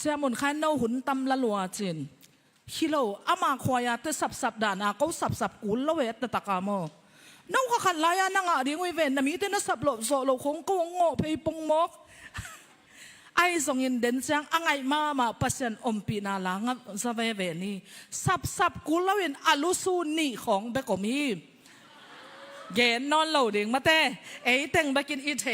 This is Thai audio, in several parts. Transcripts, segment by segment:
สียมุนขันเอาหุ่นตำละลัวจินฮิโลอามาควายเตสับดานาเขาสับกุลละเวทตะกามอน้องเขาขันลายนังอะไรงวยเวนนามีเตนสับโลโซโลคงกงโง่ไปปงมกไอ้ส่งยินเดินจังอ่างไอมาปัสยันอมปีนาลางสเวเวนี่สับกุลละเวนอาลุสูนี่ของเบกอมีเย็นนอนเหล่าเด้งมาเตไอเต็งไปกินอีเท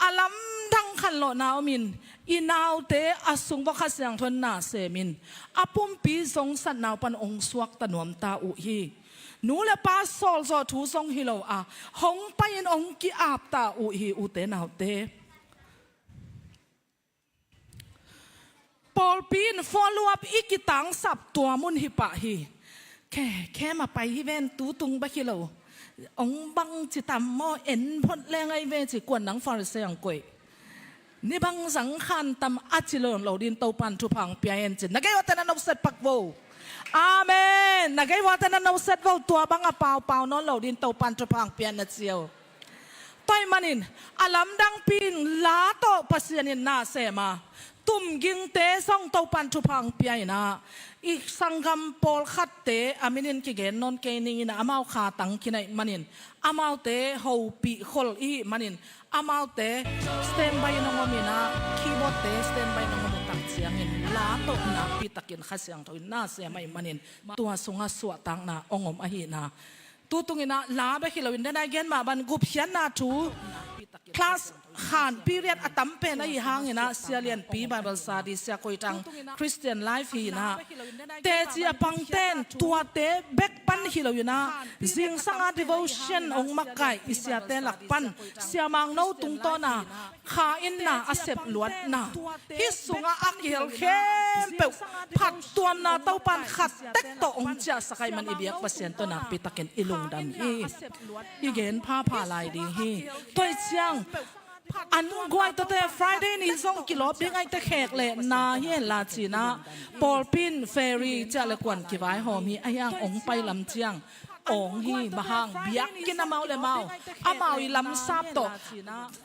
อาลัมดังขันโลนาอมินอีนาวเตอสุงบขัสยังทนนาเซมินอาปุ่มปีสงสันนาวปันองสวกตนวมตาอุฮีนูเลปาสอลซอทูสงฮิโลอาหงไปยินองกิอาบตาอุฮีอุเตนาวเตปอลปีนฟอลลูอัพอีกิตังสับตัวมุนฮิปะฮีแค่มาไปฮิเวนตูตุงบะฮิโลองบังจิตามมอเอ็นพดแรงไอเวจิกวนนังฟาริเซียงกวยนี่บังสังขันตำอัจฉริยะเราดินเตาปันทุพังเปียเอ็นจินนักไอ้วัฒนานเอาเสร็จปักโวอาเมนนักไอ้วัฒนานเอาเสร็จโวตัวบังอ่ะเปล่านอนเราดินเตาปันทุพังเปียนเจียวต้อยมันินอาลัมดังปีนลาโตปัสยานินนาเสมาตุ่มยิงเตะส่องเตาปันทุพังเปียนะอีกสังคมปอลขัดเตะอามินินกิเกนนนเกนินอามาขาตังกินัยมันินอามาเตะฮูปีขลอีมันินอามาเตะสเตนบายนงมินะคีย์บอร์ดเตะสเตนบายนงมุตักเสียงินลาโตนาปีตักินขัดเสียงทวินน่าเสียไม่มันินตัวสงสวตังนาองอมอหินาตัวตุงินะลาเบคิลวินได้เกนมาบันกุบเขียนนาทูคลาสขานปีเรียดอตัมเป็นไอหางนะเสียเลียนปีไบเบิลซาดิเสียคอยจังคริสเตียนไลฟ์ฮีนะเตจีอปังเต้นตัวเตเบกปันฮิโลอยู่นะจิงสังอาดิวชันองมักไก่อิเสียเตหลักปันเสียมังโนตุงโตนะขาอินนะอาเซบล้วนนะฮิสุงอาอักเฮลเข้มเปวผัดตัวนาเต้าปันขัดเต็กโตองเจ้าสกายมันอิเบียกเปอร์เซ็นต์ตัวนักปีตะเกนอิลุงดันอีเกนผ้าผ่าลายดีฮีตัวเชียงอันกวยตัวเตะ Friday นี่ส่งกิโลเพียงไอตะแขกเลยนาเฮียนลาจีนะปอลปินเฟรีจะละกวนกี่ไว้หอมีไอยังองไปลำเจียงองฮีบะฮังเบียกกินน้ำเมาเลยเมาอาเมาอีลำซับโต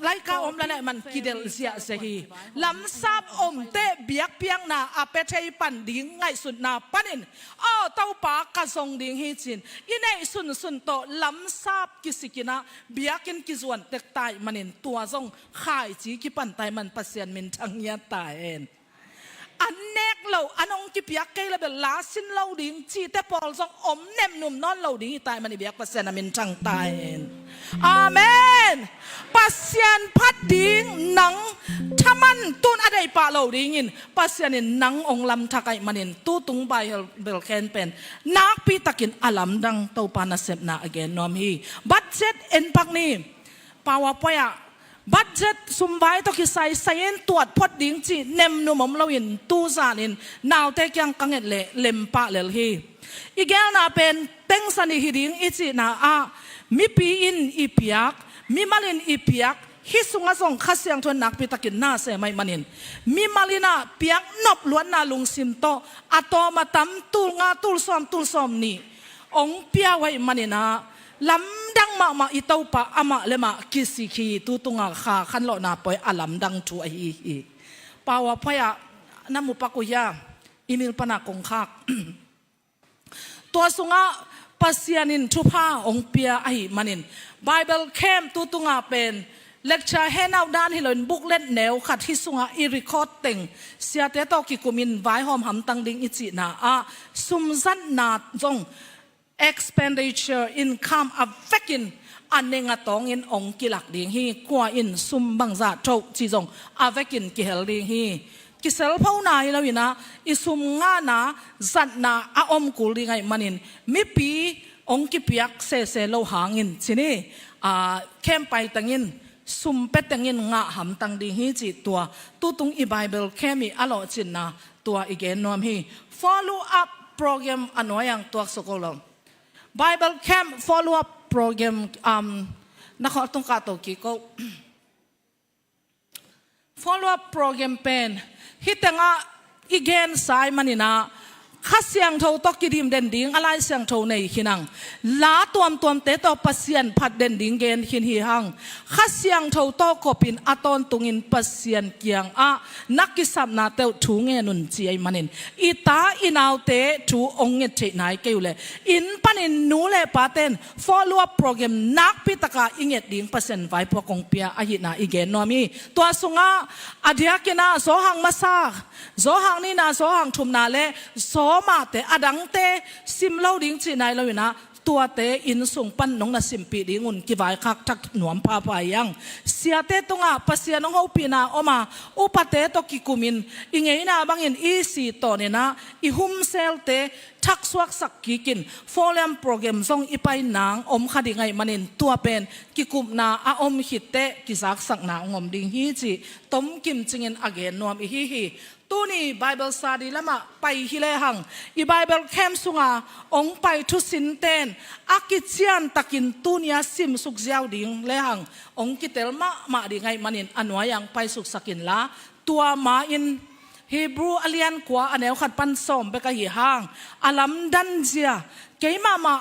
ไล่ก้าอมแล้วเนี่ยมันกิเดลเสียเสียลำซับอมเตะเบียกเพียงนาอาเปเทยปันดิ้งไงสุดนาปันินอ้อเต้าปากกระทรงดิ้งฮีจินอีในสุนโตลำซับกิสิกินะเบียกินกิส่วนเตกตายมันินตัวทรงขายจีกิปันตายมันปัสเซียนมินทังยาตายเองอันเนกเราอันองกิเปียกเกลเบลลาสินเราดิ้งจีแต่พอลส่งอมเนมหนุ่มนอนเราดิ้งตายมันอีเบียกปัสเซียนมินทังตายเองอาเมนปัสเซียนพัดดิ้งหนังถ้ามันตุนอะไรปะเราดิ้งินปัสเซียนหนังองลำทักไอมันินตู้ตุงใบเบลแคนเป็นนักปีตะกินอลัมดังเต้าปานาเซบนาอเกนนอมฮีบัดเจ็ตเอ็นปักนี้ปาวปอยบัดเจ็ตสุมไว้ต้องคิดใส่เอ็นตรวจพอดดิ้งจีเนมนุ่มเราอินตู้ซานินนาวเตกยังกังเงินเล็มปะเลฮีอีกแกน่าเป็นเต็งสันนิฮิดิ้งอีจีน่ามีปีอินอีเปียกมีมาลินอีเปียกฮิสุงะส่งขัดเสียงทวนนักปีตะกินหน้าเสไม่มันินมีมาลินาเปียกนบล้วนนาลุงซิมโตอัตโตมาตำตูงาตูลซอมนี่องเปียไว้มันินาลำดังมาอิตาปะอามาเลมากิสิขีตูตุงาขาขันโลนาปอยอลำดังทัวอีปาวพยานามุปกุยาอิมิลปนากงคักตัวสุงะปัสยานินทุพาองเปียไอมันินไบเบิลเข้มตูตุงาเป็นเลคชาเฮนเอาด้านฮิโลนบุกเล่นแนวขัดที่สุงะอีริคอดเต็งเสียเตตอกิกุมินไว้หอมหำตังดิงอิจินาซุมซันนาจงexpenditure income affecting อันเนงตองอินองกิลักดิงฮีกว่าอินซุมบังซาโตจีจง affecting กิเฮลดิงฮีกิเซลพาวนายแล้วนะอิซุมงานาจัดนาอมกุลิงไงมันินมิปีองกิเปียกเซโลหางินทีนี้เข้มไปตังอินซุมเป็ดตังอินงาหำตังดิงฮีจีตัวตุตุงอีไบเบิลเข้มีอลอจินนาตัวอีเกนนอมฮี follow up program อันว่าอย่างตัวสกุลBible Camp Follow Up Program นักต้องการตัวกี่ก็ Follow Up Program เป็นฮิตงะอีเกนสายมันนี่นะ ข้าเสียงเท่าตกิดิมเด่นดิ้งอะไรเสียงเท่าในขินังลาตัวเตตอปัสยันผัดเด่นดิ้งเกนขินฮีหังข้าเสียงเท่าตกปินอตอนตุงินปัสยันเกียงนักกิสับนาเตถูเงนุนจีไอมันินอีตาอินาวเตถูองเงเจนายเกวเลอินปันินนูเลปาเตน follow up program นักพิตกาอิงเงดิ้งปัสยันไว้พวกองเปียอาหินาอีเกนนอมีตัวสุงาอดียกินาโซหังมาซาโซหังนี่นาโซหังทุมนาเลโซมาเตอดังเตซิมเล่าดิ้งจีนายเราอยู่นะตัวเตอินส่งปันน้องนาซิมปีดิ้งุนกิวายคักทักหนวมพาไปยังเสียเตตงะปัสยาน้องเขาปีนาออกมาอุปเตตกิกุมินอิงเงินาบางอินอีสีต่อเนี่ยนะอิหุมเซลเตทักสวักสักกิกินโฟลมโปรแกรมส่งอีไปนางอมคดีไงมันินตัวเป็นกิกุมนาอมหิตเตกิสักสักนางอมดิ้งฮีจีต้มกิมจิงินอเกนนวมอีฮีตัวนี้ไบเบิลสาดีละมาไปฮิเลหังอีไบเบิลแคมสุงาองไปทุสินเตนอากิเจียนตะกินตัวนี้ซิมสุกเจ้าดิ่งเลหังองกิเตลมาดีไงมันินอันวายังไปสุกสกินละตัวมาอินฮีบรูอเลียนกว่าอันเอวขัดปันสมไปกับหิหางอาลัมดันเจียเกยมา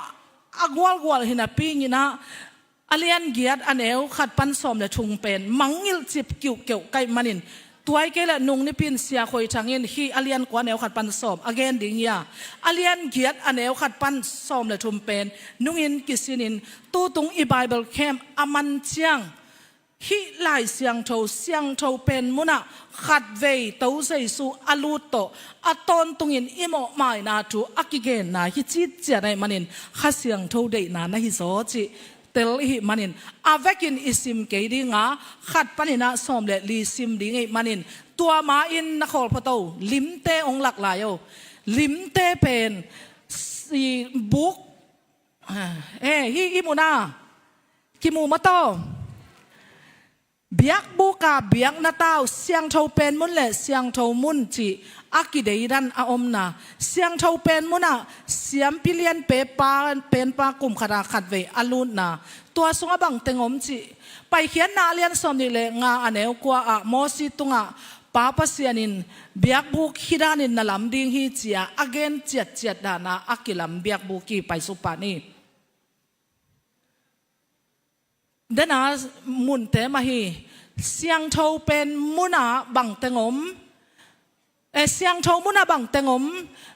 อากวลหินาปีงินะอเลียนเกียดอันเอวขัดปันสมและทุงเป็นมังงิลจิบเกี่ยวไกมันินตัวไอ้เกล้นุ่งนี่พินเสียคอยทางเงินฮีอเลียนกว่าแนวขัดปันสอมอเกนดิ่งยาอเลียนเกียรติอันแนวขัดปันสอมและทุมเป็นนุ่งอินกิสินินตู้ตุงอีไบเบิลแคมอามันเจียงฮีไลเสียงโทเป็นมุนะขัดเวย์ตู้ใส่สูอาลูโตอัตอนตุงอินอิโมไม่นาทูอักิเกนนาฮิจิตเจในมันินข้าเสียงโทเดนานาฮิโซจิเตลหิมันินอาเวกินอิสิมเกดิงาขัดปันินะสอมเลลีซิมดิงไอมันินตัวมาอินนครพะโตลิมเตองหลักหลายลิมเตเป็นสีบุกฮิอิมุนากิมูมาโตเบียกบุกาเบียกนาตาวเสียงเทาเป็นมุนเลเสียงเทามุนจีอากิเดยดันอาอมนาเสียงเทาเป็นมุนะเสียมพิเลียนเปปาเป็นปากลุ่มขนาดขัดเวอลูนนาตัวสงบังเตงอมจีไปเขียนนาเลียนสมนิเลงาอันเอวกว่าอะโมซิตุงะปาปัสยานินเบียกบุกฮิดานินนาลำดิงฮิจียอเกนเจียดดานาอากิลำเบียกบุกีไปสุปานีเดนามุนเตมาฮีเสียงเทาเป็นมุนาบังเตงอมเสียงเทามุนาบังเตงอม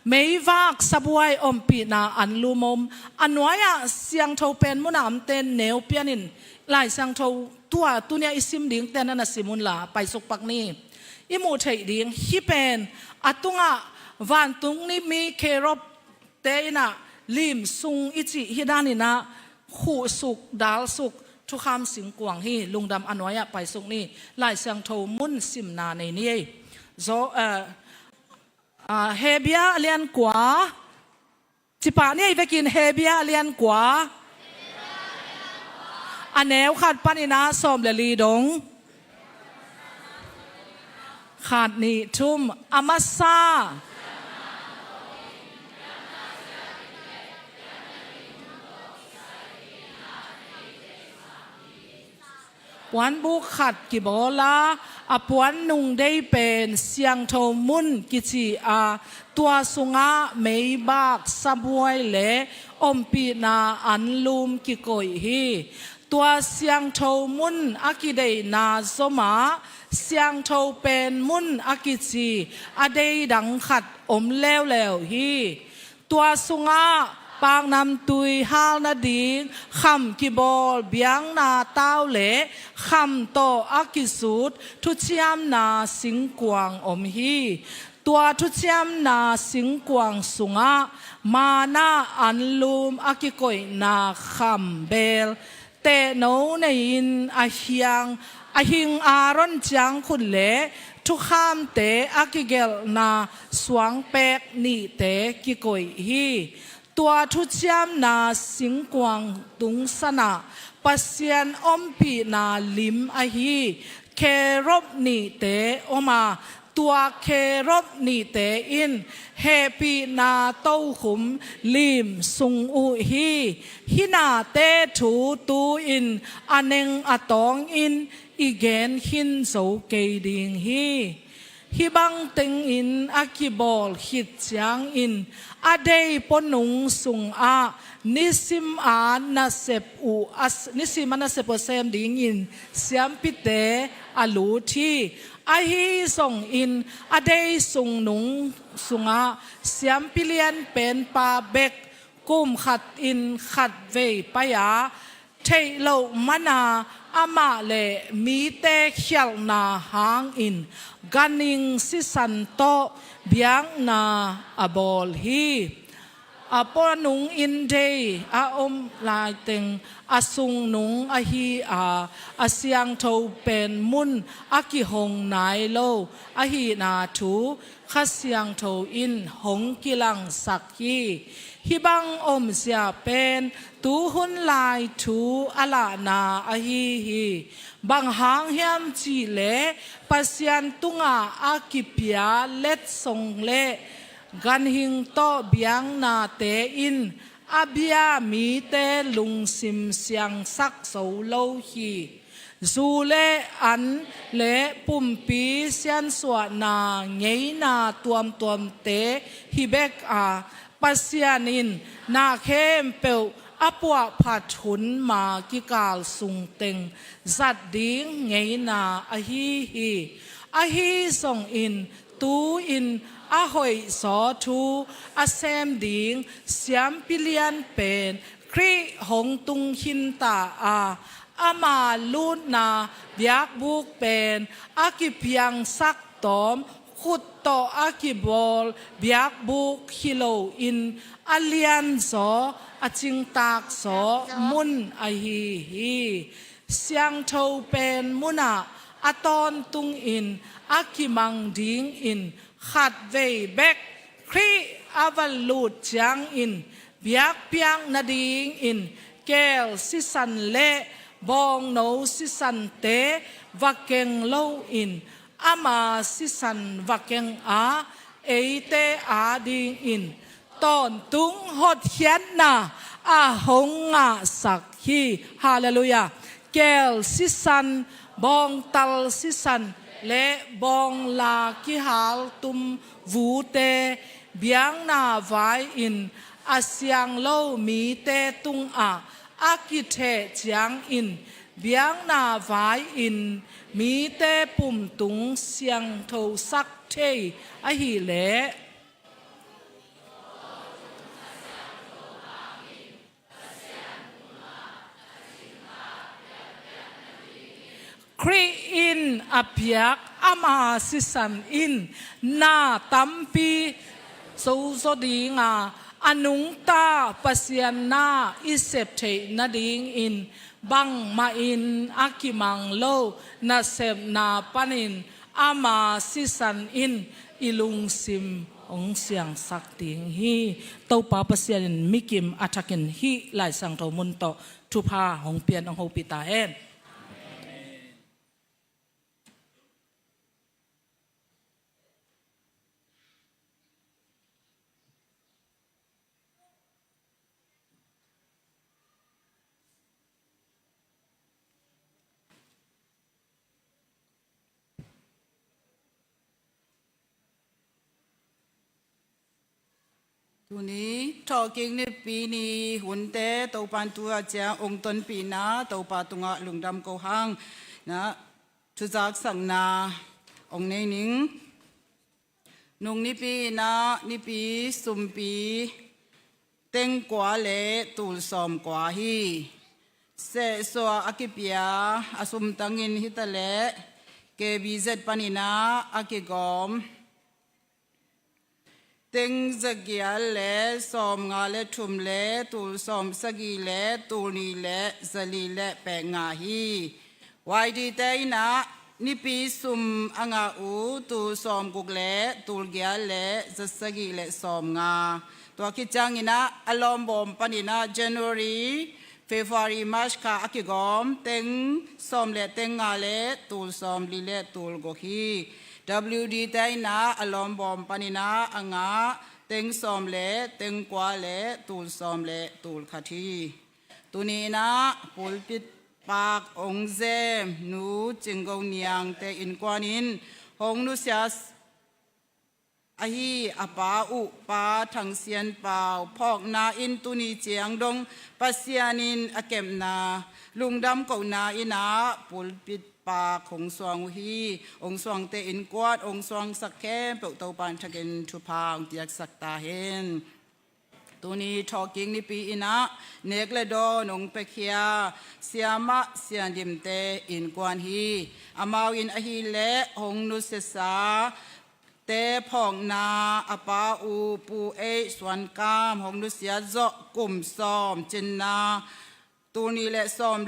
ไม่วักสบวยอมปีนาอันลูมอมอันวายเสียงเทาเป็นมุนาอัมเตนเนวเปียนินหลายเสียงเทาตัวเนี้ยอิสิมดิ่งเตนันสิมุนลาไปสุกปักนี้อิมูเทดิ่งฮิเป็นอัตุงะวันตุงนี้มีเครบเตนะลิมซุงอิจิฮิดานินะขู่สุกดาลสุกทุกคำสิงกวางฮีลุงดำอันวายไปสุกนี้หลายเสียงเทามุนสิมนาในนี้โซเฮเบียเลียนกว่าจิปาเนี่ยไปกินเฮเบียเลียนกว่าอันแนวขาดปานินาสอมเลลีดงขาดนิทุมอามาซาวันบุขัดกิบอลาอปวนนุงได้เป็นเสียงโทมุนกิจิอาตัวสุงาไม่บักสบวยเละอมปีนาอันลุมกิโกยฮีตัวเสียงโทมุนอากิเดนาสมาเสียงโทเป็นมุนอากิจิอเดดังขัดอมแล้วฮีตัวสุงาปางนำตุยฮาลนาดีคำกิบอลเบียงนาเต้าเละคำโตอากิสูดทุเชียมนาสิงกวางอมฮีตัวทุเชียมนาสิงกวางสุงะมานาอันลูมอากิโกยนาคำเบลเตโนในอินอาเฮียงอาหิงอารอนจังคุณเละทุกข้ามเตอากิเกลนาสวงเปกนี่เตกิโกยฮีตัวทุเชียมนาสิงกวางตุงสนะปัสยันอมปีนาลิมอหีเครบนี่เตอมาตัวเครบนี่เตอินเฮปีนาเต้าขุมลิมสุงอุฮีฮินาเตถูตูอินอเนงอตองอินอีเกนหินโซเกดิงฮี hi bang teng in akibol hit chiang in adei ponung sung a nisim a na sep u as nisim na sep sem ding in siam pite alu thi a hi song in adei sung nung sunga siam pilian pen pa bek kum khat in khat ve paya thei lo mana ama le mi te khial na hang in ganing si san to biang na abol hi apor nung in day a lai teng asung nung a hi asyang tho pen mun aki hong nai lo a hi na thu khasyang tho in hong kilang sak hi hi bang sia pen tu hun lai thu ala na a hi bang hang hiam chi le pasyan tunga akipia let song le gan hing to biang na te in abia mi te lung sim siang sak so lo hi zu le an le pum pi sian swa na ngei na tuam te hi bek pasianin na khem peu apwa phathun ma ki kal sung teng zat ding ngei na a hi song in tu in a hoi so thu a sem ding siam pilian pen kri hong tung hin ta ama lut na biak buk pen akipiang sak tom khut to akibol biak buk hilo in alian so aching tak so mun a hi siang tho pen muna aton tung in akimang ding in khat ve bek kri aval lut chiang in biak piang na ding in kel si san le bong no si san te vakeng lo in ama si san vakeng eite ding in ton tung hot hian na hong nga sak hi hallelujah kel si san bong tal si san le bong la ki hal tum vu te biang na vai in asyang lo mi te tung akithe chiang in biang na vai in mi te pum tung siang tho sak the a hi le kri in apiak ama sisan in na tampi so ding anung ta pasian na isep the na ding in bang ma in akimang lo na sep na panin ama sisan in ilung sim ong siang sak ting hi to pa pasian mikim atakin hi lai sang to mun to thu pha hong pian ong ho pita henทุนี้ทอกิ่งในปีนี้หุ่นเต้ตัวปันตัวเจ้าองค์ตนปีนาตัวปาตุงะลุงดำโกหังนะทุจักสังนาองค์ในนิ่งนุ่งนิปีนานิปีสุมปีเต็งกว่าเละตูลสอมกว่าฮีเสสวาอากิปยาอาสุมตังอินฮิตะเละเกบีเซตปานินาอากิกอมเต็งสกีเลสอมงาเลทุมเลตูลสอมสกีเลตูนีเลสลีเลแปงาฮีวายดีเตยนะนิปีสุมอ่างอูตูสอมกุกเลตูลเกียเลสกีเลสอมงาตัวคิดจังอินะอลอมบอมปานินะ January February March ค่ะอากิกอมเต็งสอมเลเต็งงาเลตูลสอมลีเลตูลกุกฮีWD ไตนาอลอมบอมปานินาอ่างาเต็งสอมเลเต็งกว่าเลตูลสอมเลตูลคาทีตุนีนะปุลปิดปากองเซนูจิงกงเนียงเตอินกวานินหงนุเสีย อาฮีอาปาอุปาทังเซียนเปาพอกนาอินตุนีเจียงดงปัสยานินอเกมนาลุงดำเกานาอินาปุลปิดปาของสวงฮีองสวงเตอินกวาดองสวงสักแค่เปิดเตาปานทะเกนทุพางเตียกสักตาเห็นตัวนี้ทอกิ้งนี่ปีอินะเนกเลดอนงเปเคียเสียมะเสียดิมเตอินกวนฮีอามาวอินอฮีเลหงนุเสสาเตพองนาอปาอูปูเอสวนกามหงนุเสียเจาะกลุ่มซอมจินนาตัวนี้และซอม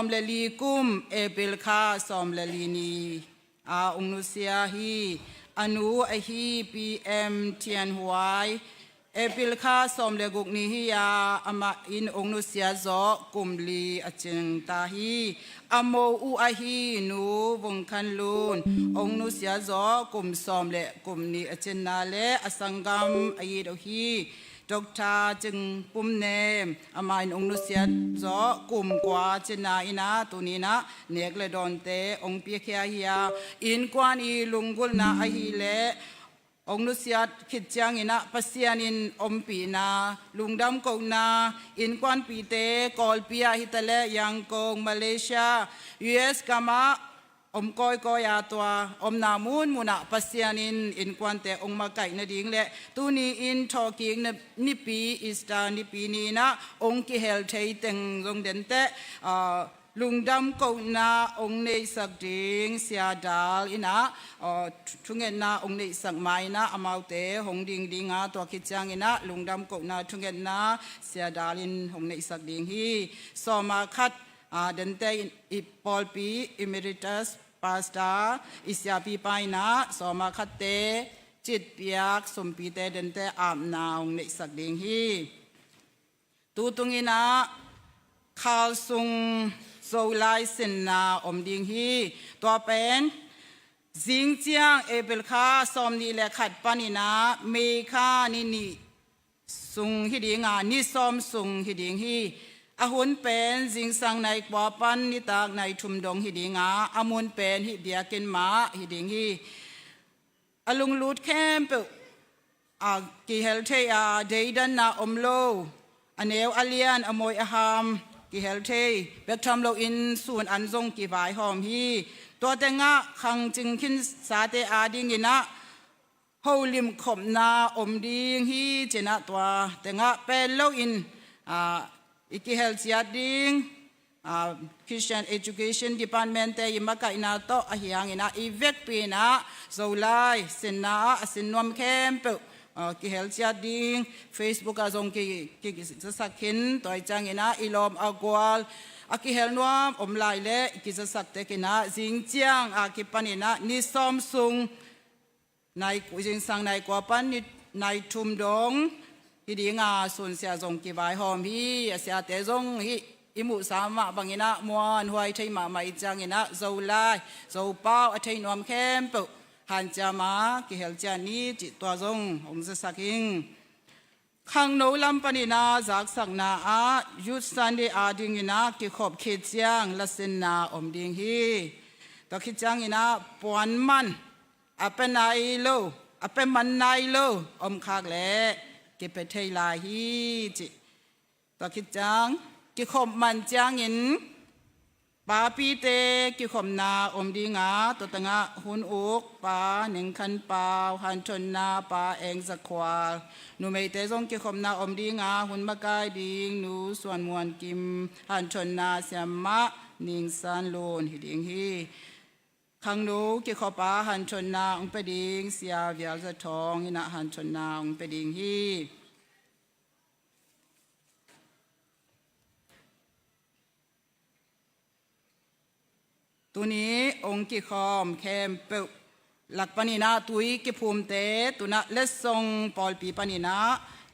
เลลีกุมเอเปิลคาซอมเลลีนีองนุเสียฮีอนุอฮีปีเอ็มเทียนหวยเอปิลคาสมเลกุกนี้ฮิยาอามาอินองนุเสียจอกุมลีอจิงตาฮีอโมอูอาฮีนูวงคันลูนองนุเสียจอกุมสมเลกุมนี้อจินนาเลอสังกัมอายีดฮีดอกทาจึงปุ่มเนมอามาอินองนุเสียจอกุมกว่าจินนาอินาตุนีนะเนกเลดอนเตองเปียเคียฮิยาอินกวนอีลุงกุลนาอาฮีเลองนุษยตขิดจังอินะปัสยานินอมปีนาลุงดำกงนาอินกวนปีเตกอลปียฮิตเลยังกงมาเลเซียUS กามาอมกอยกอยาตัวอมนามูนมุนะปัสยานินอินกวนเตองมาไก่นดิ่งเลตูนีอินทอกิงนิปีอิสตานิปีนีนะองกิเฮลเทยเต็งรงเดนเตลุงดำกูนาองในสักดิงเสียดาลอินะทุงเงินนาองในสักไม้นะอมาเตหงดิงดิงตัวคิดจังอินะลุงดำกูนาทุงเงินนาเสียดาลินหงในสักดิงฮีสมาคัดเดนเตอิปอลปีอิเมริตัสพาสตาอิสยาปีไปนะสมาคัดเตจิตเปียกสมปีเตเดนเตอาบนาองในสักดิงฮีตูตุงอินะข่าวซุงโซไลสินนาอมดิงฮีตัวเป็นจิงเจียงเอเปิลคาสอมนี่แหละขัดปานินาเมคานี่ซุงฮิดิงนิซอมซุงฮิดิงฮีอาหุนเป็นจิงสังในปอปันนิตากในชุมดงฮิดิงอามุนเป็นฮิเดียกินมาฮิดิงฮีอลุงลูดแคมเปกิเฮลเทียเดดันนาอมโลอเนวอเลียนอโมยอาหามกิเฮลเทเบกทำโลอินส่วนอันทรงกิบายหอมฮีตัวแต่งะขังจึงขึ้นสาเตอาดิงินะโฮลิมขมนาอมดิงฮีเจนะตัวแต่งะเป็นโลอินอิกิเฮลเซียดิงChristian Education Department แต่ยิมกะอินาโตอหิยังอินะอีเวกปีนะโซไลสินนาสินนวมเข้มเปกิเฮลจีดิง Facebook อาจงกิจะสักขินตัวจังอินะอิลอมอากวลกิเฮลนวมอมลายเละกิจะสักเตกินะจิงเจียงกิปันินะนิซอมซุงในจิงสังในกว่าปันในทุมดงฮิดีงาส่วนเสียจงกิบายหอมฮีเสียเตจงฮีอิมุสามะบังอินะมวนหวยไทยมาไม่จังอินะโซไลโซเป้าไทยนวมเข้มเปหันจามากิเฮลจานี้จิตตัวจงองค์สักหิงขังโนลำปนินาจากสักนายุดสันเดอาดิงินากิขอบเขตจียงละสินนาอมดิงฮีตัวคิดจังอินะปวนมันเป็นนายโลเป็นมันนายโลอมคากแหล่กิเปเทลาฮีจิตัวคิดจังกิขอบมันจังอินปาปีเตกิขมนาอมดีงาตัวตังะหุนอุกปาหนึ่งคันปาหันชนนาปาเองสควาหนูไม่เตจงกิขมนาอมดีงาหุนมะกายดิงหนูส่วนมวนกิมหันชนนาเสียมะนิงสันโลนหิดิงฮีขังหนูกิขปาหันชนนาองไปดิงเสียเวียลจะทองหินะหันชนนาองไปดิงฮีตัวนี้องค์กิคอมแคมเปหลักปนินาตุยกิภูมิเตตุนะเลสทรงปอลปีปนินา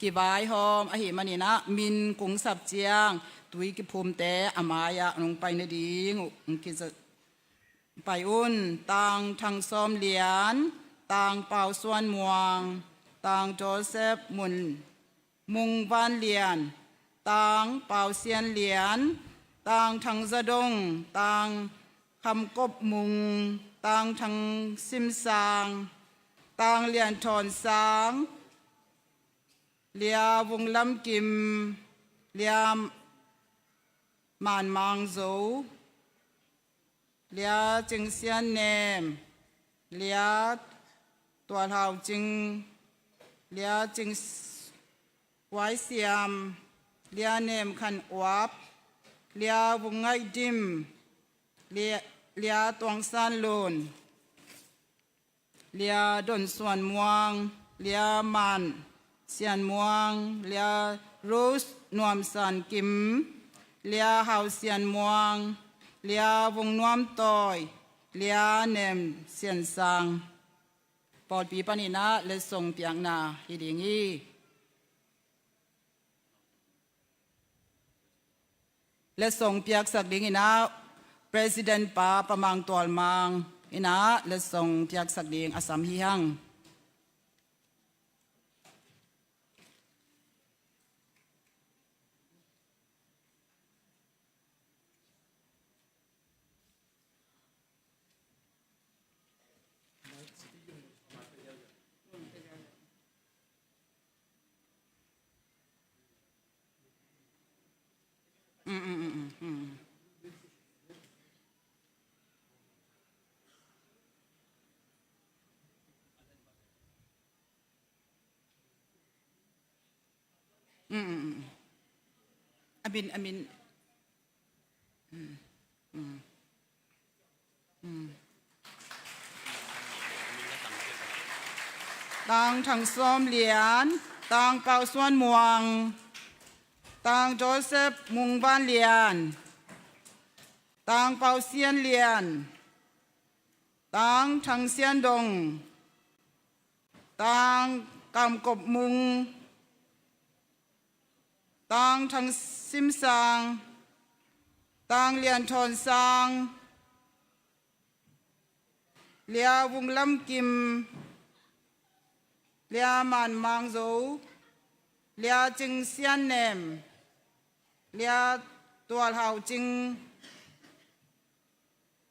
กิบายหอมอหิมนินะมินกุงสับเจียงตุยกิภูมิเตอมายะลงไปในดีองกิจะไปอุ่นต่างทางซ้อมเหรียญต่างเป่าส่วนมวงต่างโจเซฟมุงบ้านเหรียญต่างเป่าเซียนเหรียญต่างทางสะดงต่างคำกบมุงต่างทางซิมซาง ตางเลียนทอนสางเลียวงลำกิมเลียมานมังโซเลียจึงเสียนเนมเลียตัวเฮาจึงเลียจึงไว้เสียมเลียเนมขันอวบเลียวงไงดิมเลียตวงสันโลนเลียดนส่วนม่วงเลียมันเสียนม่วงเลียโรสนวมสันกิมเลียเฮาเสียนม่วงเลียวงนวมตอยเลียเนมเสียนสังปอดปีปานินะและทรงเปียงนาฮิดิงีและทรงเปียกสักดิงอินะ President ปาประมังตัวมังอินะและทรงเปียกสักดิงอสัมฮิฮังอามินตังทังซ้อมเหรียญตังเป่าส่วนม่วงตังโจเซฟมุงบ้านเหรียญตังเป่าเซียนเหรียญตังทังเซียนดงตังกำกบมุงตังทังซิมซางตังเหรียญทอนซางเลียวงลำกิมเลียมันมังโซเลียจึงเซียนเนมเลียตัวเฮาจึง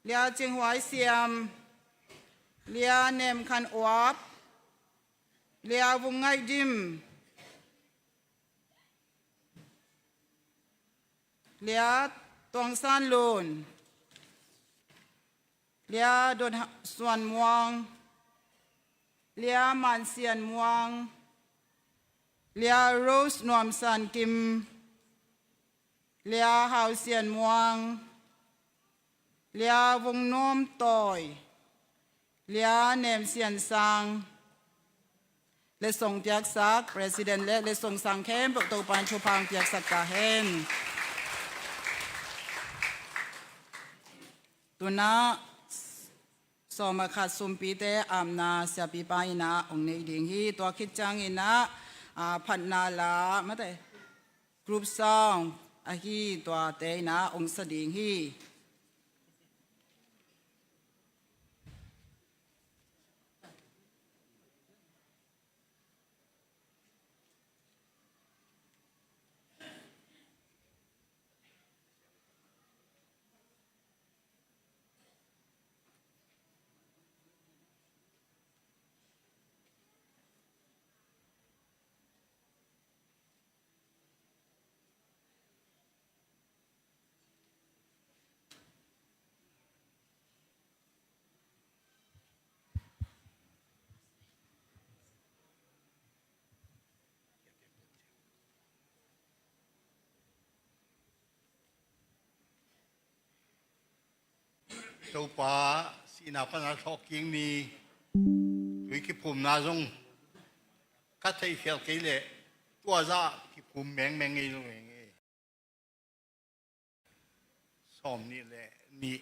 เลียจึงไว้เสียมเลียเนมคันอวบเลียวงไงดิมเลียตวงซานโลนเลียโดนส่วนม่วงเลียมันเสียนม่วงเลียโรสนวมสันกิมเลียเฮาเสียนม่วงเลียวงนมตอยเลียเนมเสียนสังและส่งเปียกซัก President และส่งสังเข้มปกตัวปันชุพังเปียกสักกาเฮนตัวนาสมาขัดสุมปีเตอามนาเสียปีปายนาองในดิ่งฮีตัวคิดจังอินะพันนาลามาแต่กรุ๊ปซองอาฮีตัวเตนะองสดิ่งฮีตัวป้าสินาพนักทอกยิงนี้วิคิภูมินาจงกัดใจเฟียกิเลตัวจ้าคิภูมิแมงเองเลยซ้อมนี่แหละนี่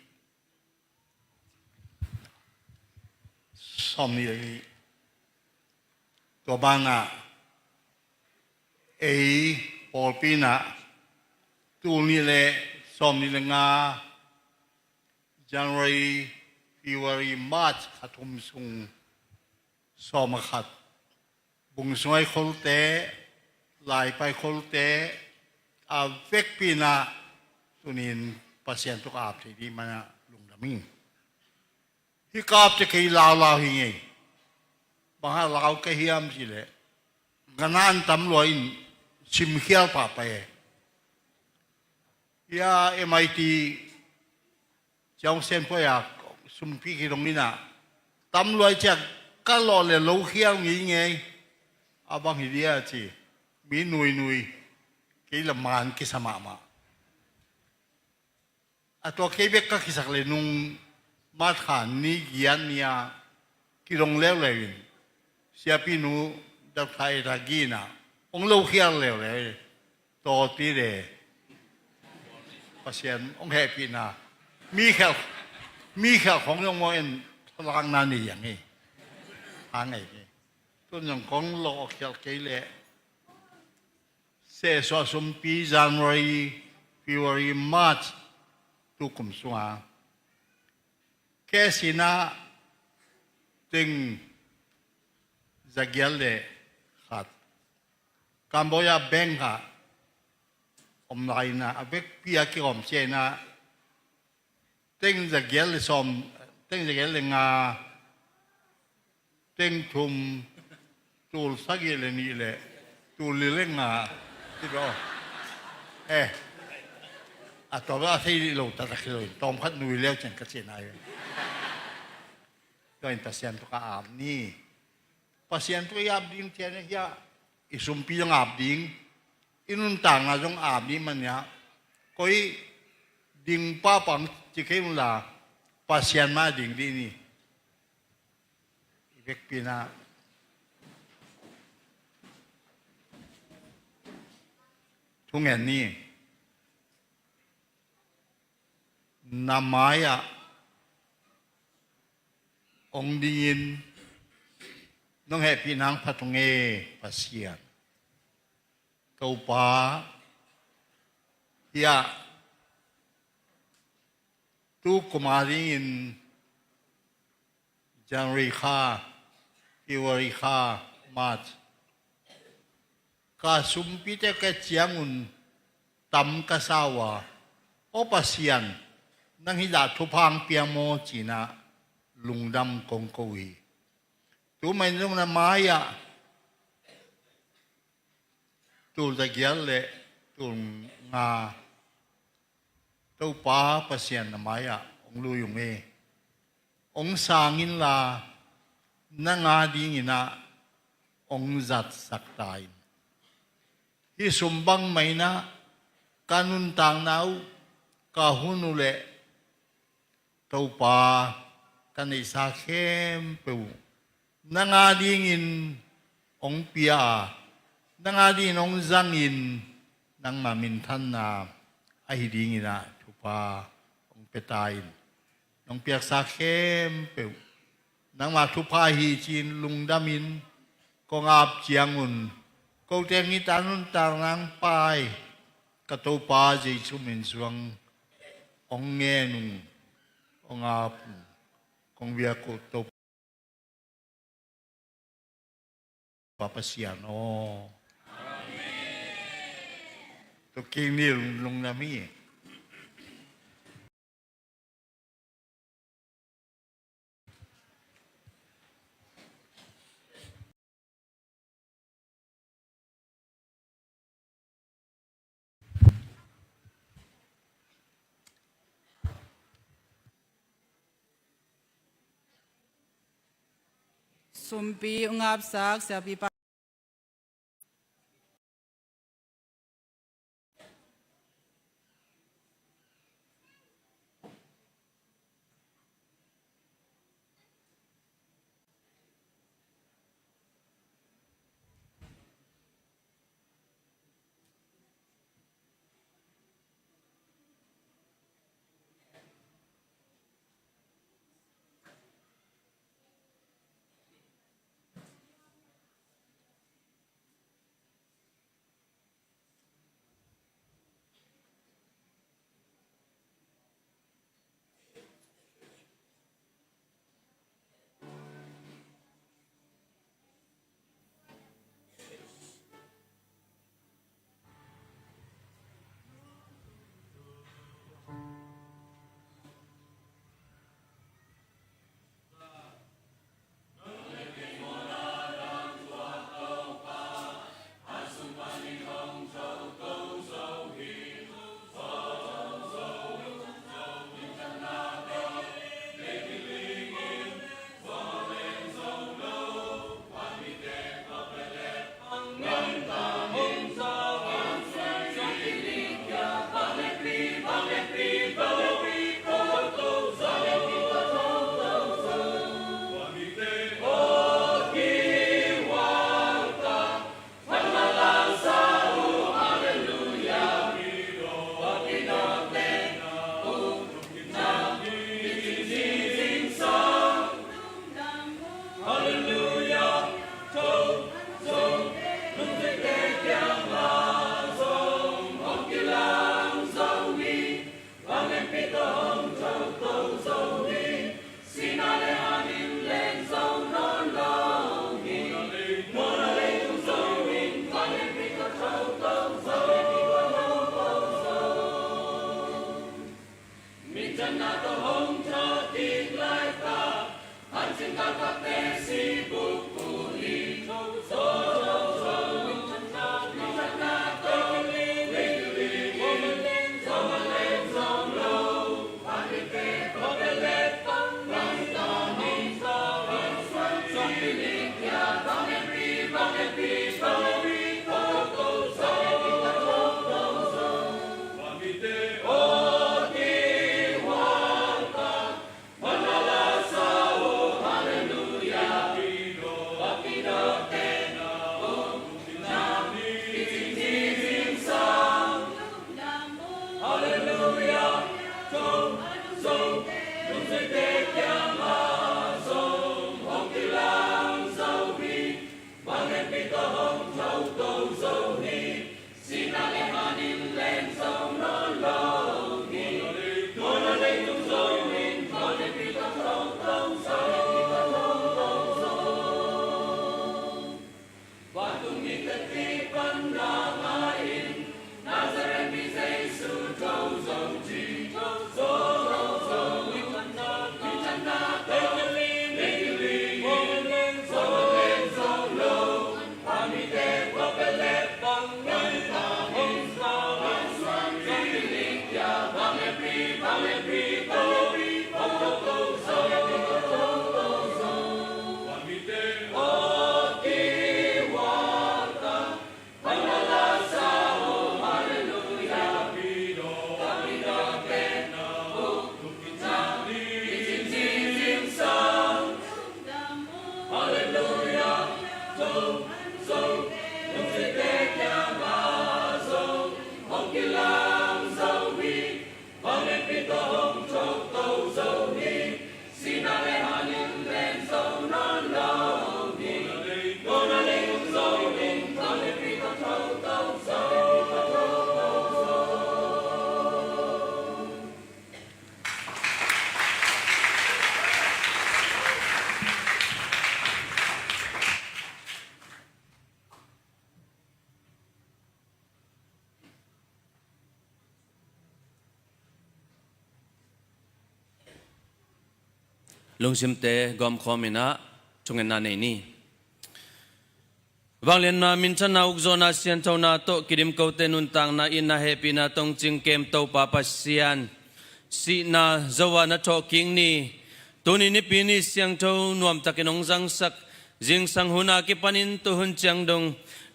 ซ้อมนี่เลยตัวบ้านน่ะพอปีน่ะตัวนี่แหละซ้อมนี่แหละงาJanuary, February, March ขัดทุมสุงสอมาขัดบุงสวยคนเตะลายไปคนเตะเวกปีน่ะสุนินปัสยันตุกอาบที่ดีมันลุงดามิงที่กาบจะกี่ลาวหิงไง บางเราก็เฮียมสิเลยงานตำรวจชิมเขียวป่าไปยาMITเจ้าเส้นพอยากสุมพี่ตรงนี้นะตำรวจจะก็รอเลยลูกเขียวงี้ไงอาบางทีเดียจีมีหนุยกี่ละมันกี่สมามาตัวเคเบกก็คิดสักเลยนุ่งมาฐานนี้เกียนเนี่ยกี่ลงแล้วเลยเสียพี่นูดับไทยตะกี้นะองลูกเขียวแล้วเลยตัวตีเดปัสยันองแฮปปี้นะมีแค่ของยงมอยทางนั้นนี่อย่างนี้ทางไหนนี่ต้นอย่างของโลกเขียวเกลี่ยเสียสะสมปีJanuary February March ตุกุมสวาแค่สินะตึงจะเกลี่ยขัดกัมพูชาแบงก์ค่ะอมไลน์นะเบกพี่อากิอมเชนะเต็งจะเกลี่ยสมเต็งจะเกลี่ยงาเต็งทุมตูลสักเกลี่ยนี่แหละตูลเรื่องงาที่เราต่อว่าที่เราตัดคือตอมพัดนุยแล้วจังกระเจนายก็อินพัสยันตุกอาบนี่พัสยันตุกอาบดิ้งเทียนเนี่ยอิสุมปีงอาบดิ้งอินุนต่างนะจงอาบนี้มันเนี่ยก็อีดิ้งป้าปังจิเคมุลาพัสยันมาดิ้งดีนี่เวกปีน่าทุกแห่งนี้นามายะองดีนน้องแห่พี่นางพัทงเอปัสเซียนตัวป้ายะตุกุมารีนจันริคาฟิวริคามาร์ชกาสุมพิเตกเจียงุนตัมกษาวะโอปัสยันนังฮิดาทุพังเปียโมจีนาลุงดำกงกวีตัวไม่รู้นะมายะตัวตะเกียลเลตัวงาตัวป้าปัสยันนะมายะองลุยงเอองสางินลานังอาดีงินะองจัดสักตายที่สมบังไม่นะการุนต่างนาวกาหุนุเลตัวป้ากันอิสาเข้มเปูนังอาดีงินองเปียนังอาดีนองจังอินนังมามินทันนาไอดีงินะทุป้าองเปตายน้องเปียกสาเข้มเปูนังมาทุป้าฮีจีนลุงดามินกงอาบเจียงุนก็เตียงนี้ตานุนต่างนางไปกระตูป้าจีชุมินสวงองเงนุงองอาบกงเวียกุตบปาปเสียโนตัวกินนี่ลุงนามีสุมปีงาบสักเสียปีปา ลงซิมเตกอมคอมินะจงเงินนาในนี้บางเรียนนามินชนะอุกโซนาเซียนเท่านาโตกิริมเกาเตนุนตังนาอินนาเฮปีนาตงจิงเกมเต้าปาปัสเซียนสีนาจาวานาโตกิงนีตัวนี้นิปีนี้เสียงเท่านวมตะกินงสังสักจิงสังหุนากิปันินตุหุนจังดง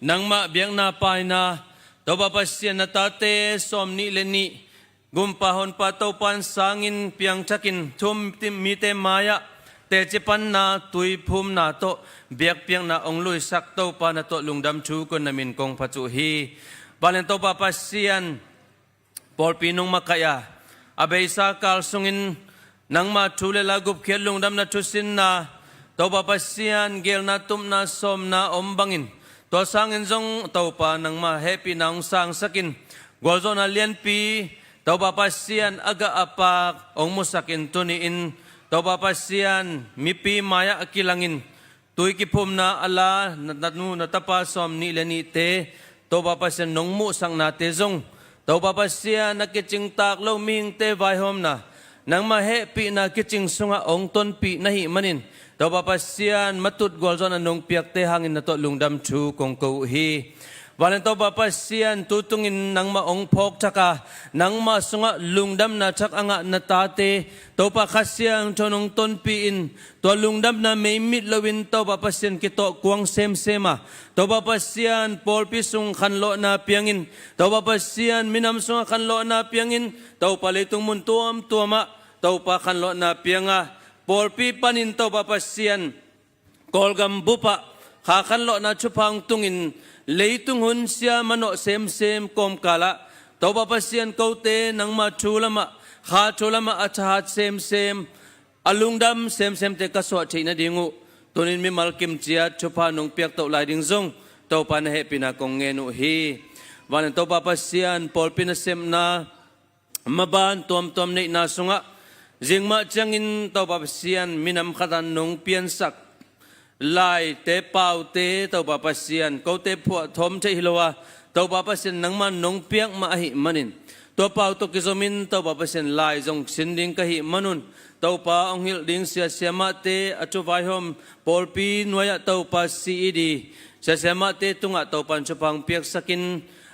นังมาเบียงนาปายนาเต้าปาปัสเซียนนาตาเตสอมนิเลนีกุมปะหนปะเต้าปันสางินเปียงชักินทุมติมีเตมายะเตจิปันนาตุยภูมินาโตเบียกเปียงนาองลุยสักเต้าปานาโตลุงดำชูกุนนามินกงปัจจุฮีบาเลนเต้าปาปัสเซียนปอลปีนงมากายาอาเบยสากาลสุงินนังมาทูเลลากุบเขียนลุงดำนาทุสินนาเต้าปาปัสเซียนเกลนาตุมนาสมนาอมบังอินตัวสังอินจงเต้าปานังมาเฮปีนางสังสักินกวลโซนาเลียนปีเต้าปาปัสเซียนอากาอปากองมุสักินตุนีอินเต้าปาปัสเซียนมีปีมายาอกิลังอินตุยกิพุมนาอัลลานัดนูนัตปาสอมนิเลนีเตเต้าปาปัสเซียนนงมุสังนาเตจงเต้าปาปัสเซียนนักจิงตากโลมิงเตไวหอมนานังมาเฮปีนักจิงสุงะองต้นปีนาหิมันินเต้าปาปัสเซียนมาตุดกอลจอนนงเปียกเตหังอินนัตลุงดำชูกงกูฮีวันนั้นตัวปาปัสเซียนตุตุงินนังมาองพกชักานังมาสุงะลุงดำนาชักอ่างนาตาเตตัวปาคัสเซียนชนงต้นปีอินตัวลุงดำนาไม่มิดลวินตัวปาปัสเซียนกิโตกวงเซมเซมาตัวปาปัสเซียนปอลพิสุงขันโลนาเปียงอินตัวปาปัสเซียนมินำสุงะขันโลนาเปียงอินตัวปาเลตุงมุนตัวมะตัวปาขันโลนาเปียงะปอลปีปันินตัวปาปัสเซียนกอลกัมบุปะขาขันโลนาชุพังตุงินleitung hun sia mano sem sem kom kala to ba pasien kote nang ma chulama kha chulama achat sem sem alungdam sem sem te kaswa thina dingu tonin mi malkim chia chupa nong piak to lai ding zong to pan he pina kong ngenu hi wan to ba pasien pol pina sem na maban tom nei na sunga jingma changin to ba pasien minam khatan nong pian sakลายเตเป่าเตเต้าปาปัสเซียนเขาเตพวทมใช่ฮิโลวะเต้าปาปัสเซียนนังมันนงเปียกมาหิมันินตัวเป่าตกิโซมินเต้าปาปัสเซียนลายจงสินดิงกะหิมันุนเต้าปาองหิลดิงเสียเสียมาเตอจุไวหอมปอลปีนวยเต้าปาซีดีเสียเสียมาเตตุงะเต้าปันชุพังเปียกสกิน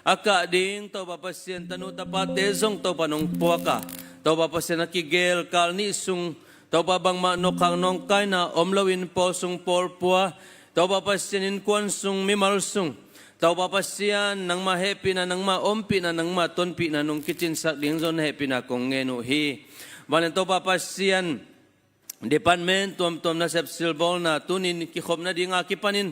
อากาดิงเต้าปาปัสเซียนตนุตปาเตจงเต้าปานงปัวกะเต้าปาปัสเซียนกิเกลกาลนิสุงตัวปบางมาโนขังนองไกน่าอมลวินปอสุงปอลปัวตัวปปัสเซียนควนสุงมิมัลสุงตัวปปัสเซียนนังมาเฮปีนานังมาอมปีนานังมาต้นปีนานงกิจินสักลิงจนเฮปีนากงเงนุฮีวันตัวปปัสเซียนเดปันเมนตัวนาเซปซิลบอลนาตุนินกิขบนาดิงอากิปันิน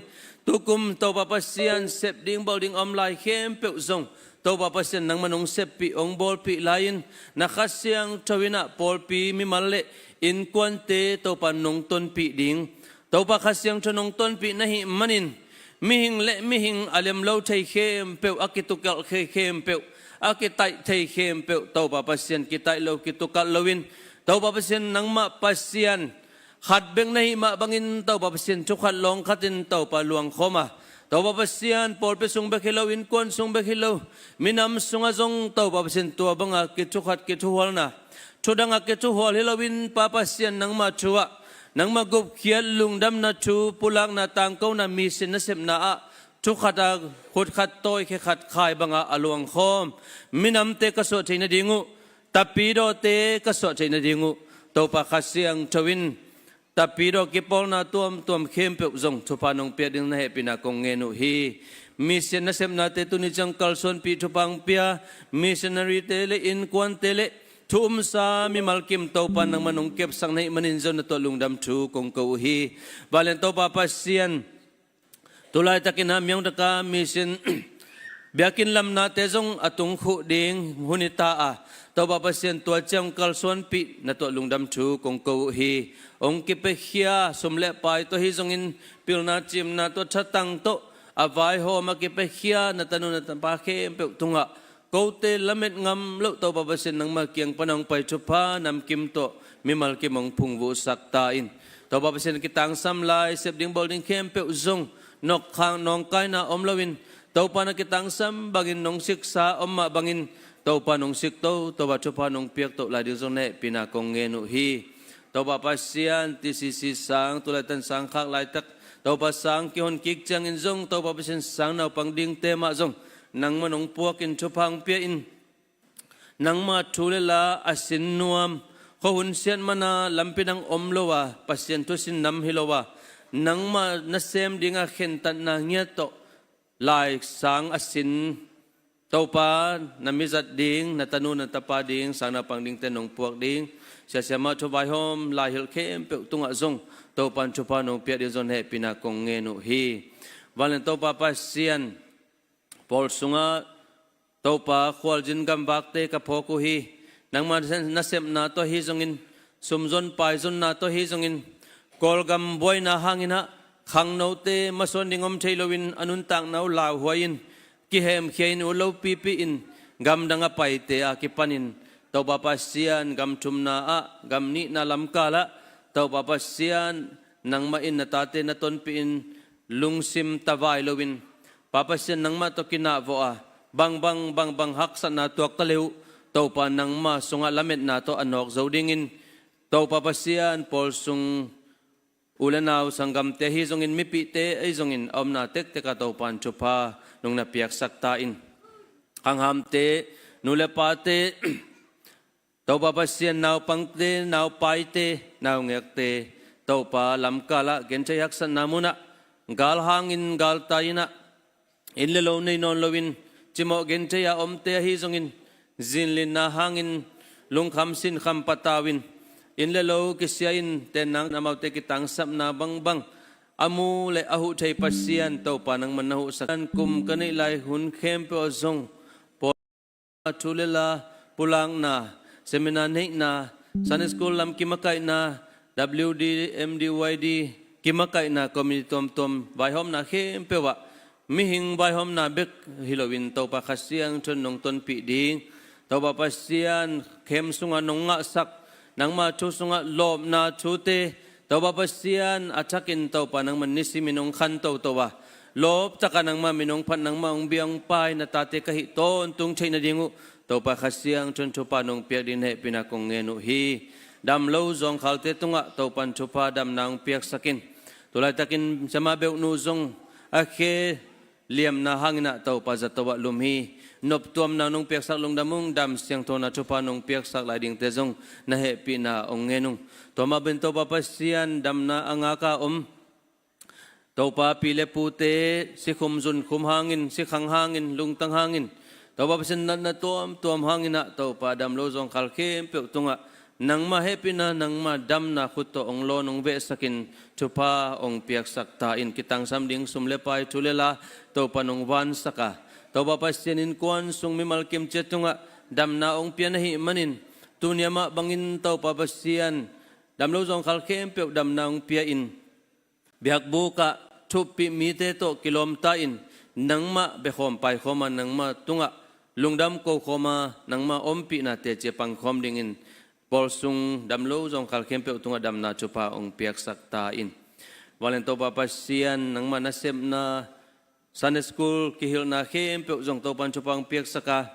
ตุกุมตัวปปัสเซียนเซปดิงบอลดิงอมไลเข้มเปวซงตัวปปัสเซียนนังมันงเซปปีองบอลปีไลน์นักเสียงทวินะปอลปีมิมัลเลอินควันเตตัวปานงต้นปีดิงตัวปาขัสยังชนงต้นปีนะหิมันินมิหิงเละมิหิงอาเลมเลาไทยเข้มเปวอากิตุกัลเข้มเปวอากิไตไทยเข้มเปวตัวปาปัสเซียนกิไตเลากิตุกัลเลวินตัวปาปัสเซียนนังมาปัสเซียนขัดเบงนะหิมาบังอินตัวปาปัสเซียนชุกขัดลองขัดินตัวปาลวงขมาตัวปาปัสเซียนปอลไปส่งเบกิเลวินควนส่งเบกิเลมินำส่งอาจงตัวปาปัสเซียนตัวบังอากิชุกขัดกิชุฮัลนะชุดังอาเกจูหัวฮิลวินปาปัสเซียนนังมาชัวนังมากุบเขียนลุงดำนาชูปุลักนาตังเก้านามีสินเสมนาชุขัดขุดขัดโต้ยแค่ขัดขายบังอาลวงคอมมินำเตกสวดใจนดิงูตับปีโดเตกสวดใจนดิงูตัวปาคัสเซียงชวินตับปีโดกิปอลนาตัวมเข้มเปียจงทุพานงเปียดิงนาเฮปินากงเงนุฮีมิสินเสมนาเตตุนิจังกัลส่วนปีทุพังเปียมิสินารีเตเลอินควันเตเลทุมสามีมัลกิมเต้าปันนังมันงเก็บสังในมันินจนตัวลุงดำชูกงกูฮีบาเลนเต้าปาปัสเซียนตุลายตะกินามยังตะกามิสินเบียกินลำนาเตจงอตุงขุดิงหุนิตาเต้าปาปัสเซียนตัวเจ้ากัลส่วนปีนตัวลุงดำชูกงกูฮีองกิเปเฮียสมเละไปตัวฮิจงอินปิลนาจิมนาตัวชัดตังโตอวายโฮมากิเปเฮียนตนุนตปาเคมเปตุงะกูเตละเม็ดงำลุตัวปะปัสเซียนนังมาเกียงปนังไปชุพานำกิมโตมิมัลกิมงพุงวุสักตาอินตัวปะปัสเซียนกิตังซัมไลเซบดิงบอลดิงเข้มเปอุซงนกข้างนองไกนาอมลวินตัวปานักิตังซัมบังินนงศิกษาอมมาบังินตัวปานงศิกโตตัวปะชุพานงเปียกโตลายดิงซงเนปินากงเงนุฮีต tàu ba pasian ti si sang tu lai tan sang khak lai tak tàu ba sang ki hon kik chang in zong tàu ba pasian sang nau pang ding te ma zong nang manong puak in chupang pia in nang ma thulela asin nuam ko hun sian mana lampinang omlowa pasian to sin nam hilowa nang ma na sem dinga khen tan na ngia to lai sang asin tàu pa na mizat ding na tanu na tapa ding sang na pang ding te nong puak ding sia sia ma chubai hom lai hil khem pe tunga zong tàu pan chupa nong pia di zon he pina kong nge nu hi valen tàu pa pasian Paul sunga tàu pa khwal jin gam bak te ka phoku hi nang ma na sem na to hi zongin sumzon pai zon na to hi zongin kol gam boy na hangina khang no te mason dingom thailowin anun tang nau law huain ki hem khein ulo pi pi in gam danga pai te a ki panin tàu pa pasian gam thumna a gam ni na lam kala tàu pa pasian nang ma in na tate na ton pi in lungsim tawai lowin papasian nang ma to kina vo a bang hak sa na tuak taleu tàu pa nang ma sunga lamet na to anok zodingin tàu papasian pol sung ulanaw sanggam te hi zongin mipi te ay zongin omna tek te ka tàu pan chupa nung na piak sakta in hangham te nule pa te tàu papasian naw pang te naw pai te naw ngek te tàu pa lam kala gen chay hak sa namuna gal hangin gal tayina in le lo nei non lowin chimo gen te ya om te hi zongin zin lin na hangin lung kham sin kham patawin in le lo ki sia in ten nang namau te ki tang sap na bang amu le ahu thai pasian to pa nang manahu sakan kum kanai lai hun khem pe zong po thulela pulang na seminar nei na Sunday school lam ki makai na WD MDYD ki makai na community tom vai hom na khem pe wa mi hing bai hom na bek hilowin tàu pa khasiang chon nong ton pi ding tàu pa pasian khem sunga nong nga sak nang ma chu sunga lom na chu te tàu pa pasian achakin tàu pa nang man nisi minong khan tàu wa lop taka nang ma minong phan nang ma ong biang pai na tate ka hi ton tung chei na dingu tàu pa khasiang chon chu pa nong piak din he pina kong nge nu hi dam lo zong khalte tunga tàu pan chu pa dam nang piak sakin tulai takin sama beu nu zong akhe liam na hangina tàu pa zatawa lumhi nop tuam na nong piak sak long damung dam siang thona chupa nong piak sak lai ding te zong na he pi na ong ngenung to ma ben to pa pasian dam na anga ka tàu pa pile pute si khum zun khum hangin si khang hangin lung tang hangin tàu pa pasian na tuam hangina tàu pa dam lo zong khal khem pe tunga nang ma happy na nang ma dam na khuto ong lo nong ve sakin chupa ong piak sakta in kitang samding sumle pai thulela to panong wan saka to ba pasian in kwan sung mi malkim chetunga dam na ong pian hi manin tunyama bangin to pa pasian dam lo zong khal khem pe dam na ong pia in biak bu ka thupi mi te to kilomta in nang ma be khom pai khoma nang ma tunga lungdam ko khoma nang ma ompi na te che pang khom ding in Paul sung dam lo zong khal khem pe tunga dam na chupa ong piak sakta in walen to pa pasian nang ma na sem na Sunday school ki hil na khem pe zong to pan chupa ong piak saka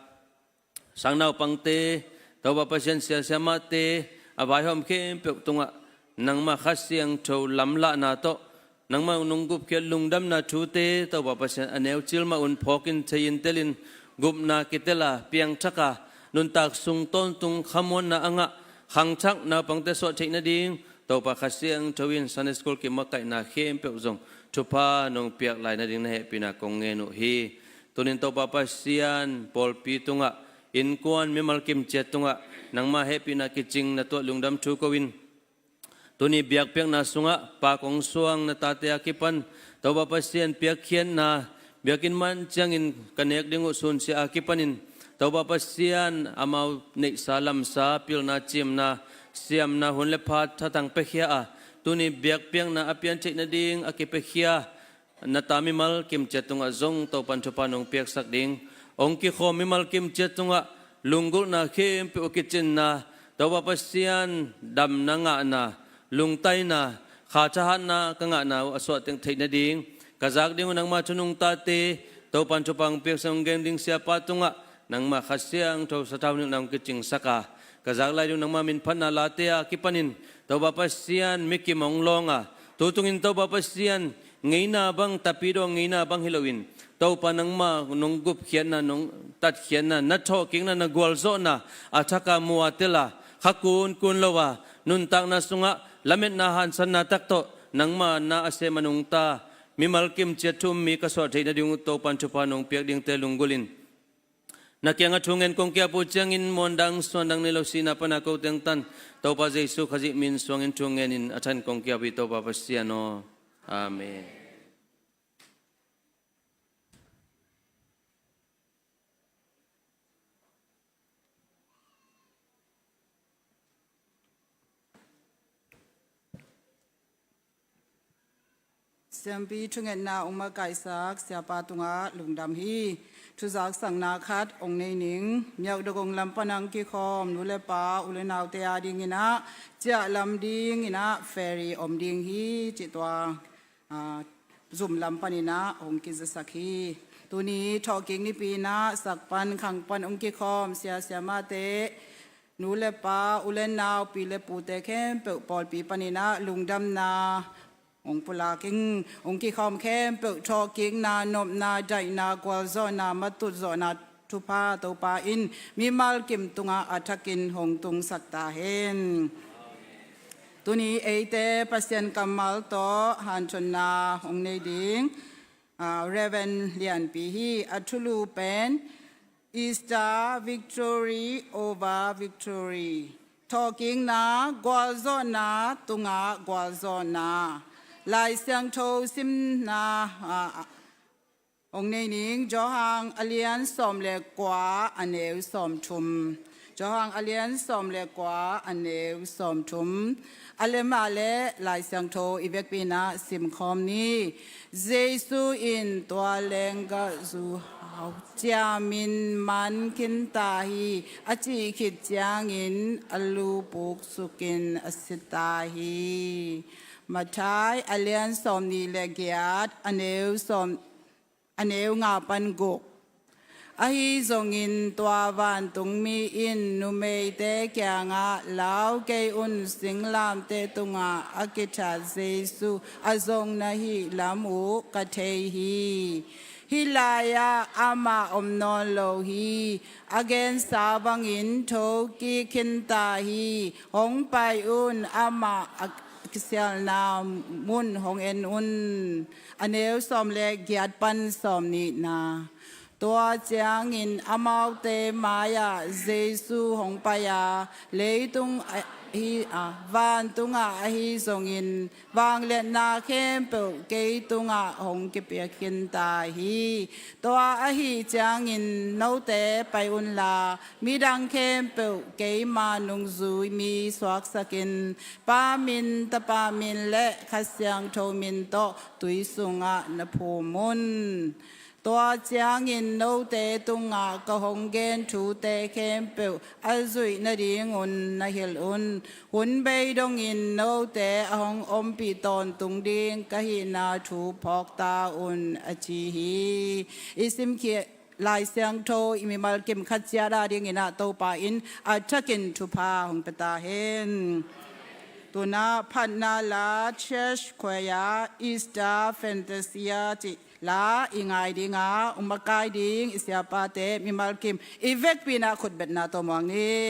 sang nau pang te to pa pasian sia sia ma te abai hom khem pe tunga nang ma khasiang tho lam la na to nang ma nung gup ke lungdam na thu te to pa pasian aneu chil ma un phokin chein telin gup na kitela piang chaka nun tak sung ton tung khamon na anga khang chak na pangte so thei na ding to pa khasiang thawin Sunday school ki makai na khem pe zong chupa nong piak lai na ding na he pina kong nge nu hi tunin to pa pasian pol pi tunga in kwan mi malkim chet tunga nang ma he pina kiching na to lungdam thu ko win tuni biak piak na sunga pa kong suang na tate akipan to pa pasian piak khian na biakin man changin kanek dingu sun si akipanin tàu pa pasian amau nei salam sa pil na chim na siam na hun le phat thatang pe khia a tuni biak piang na apian che na ding akipe khia na tami mal kim chetunga zong to pan chupa nong piak sak ding ong ki kho mi mal kim chetunga lungul na khem pe okichin na tàu pa pasian dam na nga na lungtai na kha cha na ka nga na aswa teng thei na ding kazak ding nang ma chunung ta te tàu pan chupang piak sang geng ding sia patunga nang ma khasiang tho sa taw nang kiching saka kazak lai dung nang mamin phana latea kipanin to ba pasian miki monglonga tutungin to ba pasian ngeina bang tapido ngeina bang hilowin to panang ma nong gup khian na nong tat khian na tho king na gwal zo na athaka muatela khakun kun lowa nun tak na sunga lamet na han san na tak to nang ma na ase manung ta mi malkim chetum mi ka so theina ding to pan chu panong piak ding te lungulin na kyang athungen kong kya pu changin mondang swandang nilo sina pana ko teng tan to pa jesu khaji min swangin thungen in athan kong kya bi to pa pasiano amenเสียงปีทุงเงินนาองค์มาไก่สักเสียปาตุงะหลุงดำฮีทุจักสังนาคัดองค์ในหนิงเมียดกงลำปนังกิคอมนุเลปาอุเลนาวเตียดิงินะเจ้าลำดิงินะเฟรีอมดิงฮีจิตวาซุ่มลำปนินะองค์กิจสักฮีตัวนี้ทอกิงนิปีนะสักปันขังปันองค์กิคอมเสียมาเตนูเลปาอุเลนาวปีเลปูเตเข้มเปปอลปีปนินะลุงดำนาองค์ปุลากิงองค์กิคอมเข้มเปิดทอกิงนานบนาใจนากวาซอนามาตุซอนาทุพาตัวปาอินมีมัลกิมตุงอาอัฐกินหงตุงสัตตาเฮนตัวนี้เอเตปัสยันกัมมัลโตฮันชนาองในดิงเรเวนเลียนปีฮีอัทุลูเป็นอีสตาวิกตอรีโอวาวิกตอรีทอกิงนากวาซอนาตุงอากวาซอนาลายเสียงโทซิมนาองในนิงจอหางอเลียนสอมเล็กกว่าอันเอวสอมทุมจอหางอเลียนสอมเล็กกว่าอันเอวสอมทุมอเลมาเลลายเสียงโทอีเวกปีนาสิมคอมนี้เจซูอินตัวเลงกะซูจามินมันคินตาฮีอจิคิดจางอินอลูปุกสุกินอสิตาฮีมาใช้อเลียนสอมนีเลกยาดอันเอวสอมอันเอวงาปันกุกอาฮิซงอินตัววันตุงมีอินนุเมเตแกงาลาวเกอุนสิงลามเตตุงาอากิชาเซซูอาซงนาฮิลามูกะเทฮีฮิลายาอามาอมนอโลฮีอเกนสาบังอินโทกีคินตาฮีหงไปอุนอามาเสียนามุนหงเอ็นอุนอันเอวสอมเล็กยาดปันสอมนินาตัวเจียงอินอามาวเตมายาเจซูหงปายาเลยตุงฮีวานตุงอาฮีสงอินวางเลนาเข้มเปเกยตุงอาหงกิเปียกินตาฮีตัวอาฮีเจียงอินโนเตไปอุนลามีดังเข้มเปเกยมานุงซุยมีสวักสกินปามินตะปามินและขัสยังโทมินโตตุยสุงะนภูมุนตัวเจียงอินโนเตตุงอากะหงเกนทูเตเข้มเปอซุยนาดิงอุนนาเฮลอุนหุนเบยดงอินโนเตหงอมปีตอนตุงดิงกะหินาทูพอกตาอุนอจีฮีอิสิมเคียลายเสียงโทอิมิมัลกิมขัดเสียดาดิงอินาโตปาอินอัชกินทุพาหงเปตาเฮนตัวนาพันนาลาเชชควายาอีสตาแฟนตาเซียจิลาอิงไอดิงาอุมกายดิงอิสยาปาเตมิมัลกิมอีเวกปีนาขุดเบ็ดนาตัวมองนี้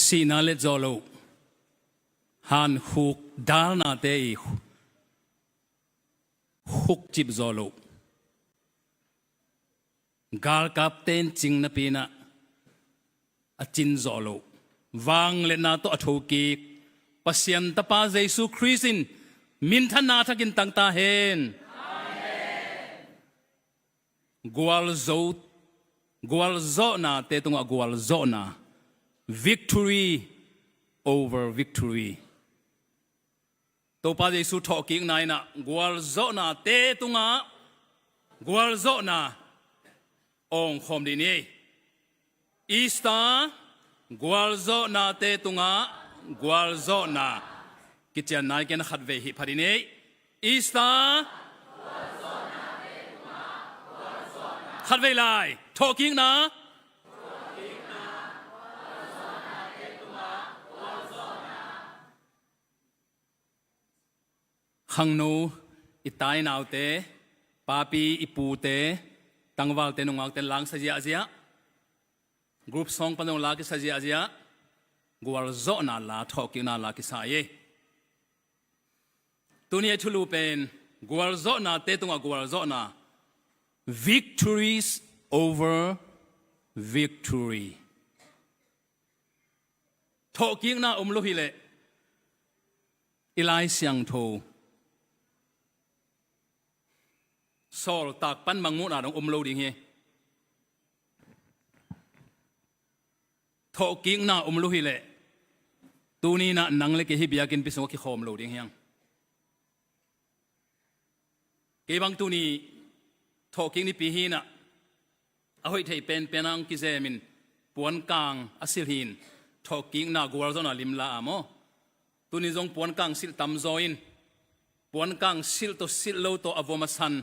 si na le zolo han huk dal na te i huk chip zolo gal kapten ching na pina a chin zolo wang le na to athoki pasien ta pa jesu christin min than na thakin tang ta hen gwal zo na te tunga gwal zo na victory over victory to pa jesu talking na ina gwal zo na te tunga gwal zo na ong khom di ni Easter gwal zo na te tunga gwal zo na kichian nai ken khat ve hi phari nei Easter khat ve lai talking na khang nu itai nau te papi ipu te tangwal te nungak te lang sajia azia group song panong la ki sajia azia gwal zo na la talking na la ki sa ye tunia thulu pen gwal zo na te tunga gwal zo na victories over victory talking na lo hi le ilai siang tho sol tak pan mangu na dong lo ding he talking na lo hi le tu ni na nang le ke hi bia kin pisong ki khom lo ding hyang ke bang tu ni talking ni pi hi na a hoi thei pen penang ki zemin puan kang asil hin talking na gwal zo na lim la amo tu ni jong puan kang sil tam zo in puan kang sil to sil lo to avoma san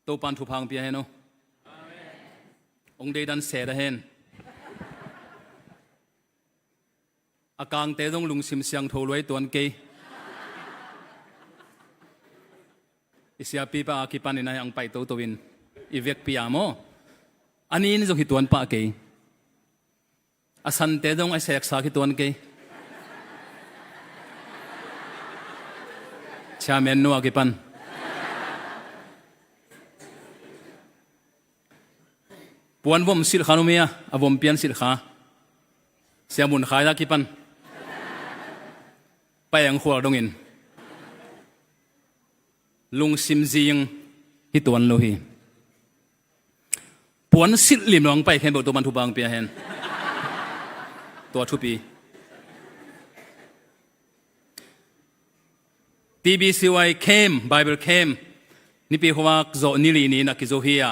to pan thu phang pia he no amen ong dei dan se da hen akang te dong lung sim siang tho loi tuan ke isia pi pa ki pan ina ang pai to win i vek pi amo ani ni jong hi tuan pa ke asan te dong ai sek sa ki tuan ke chairman no ki pan puan vom sil khanumia avom pian sil kha siamun khaya ki pan payang khwal dongin lung sim jing hi tuan lo hi puan sil lim long pai khen bo to man thu bang pia hen to thu pi TBCY came Bible came ni pi hwa zo ni li ni na ki zo hi ya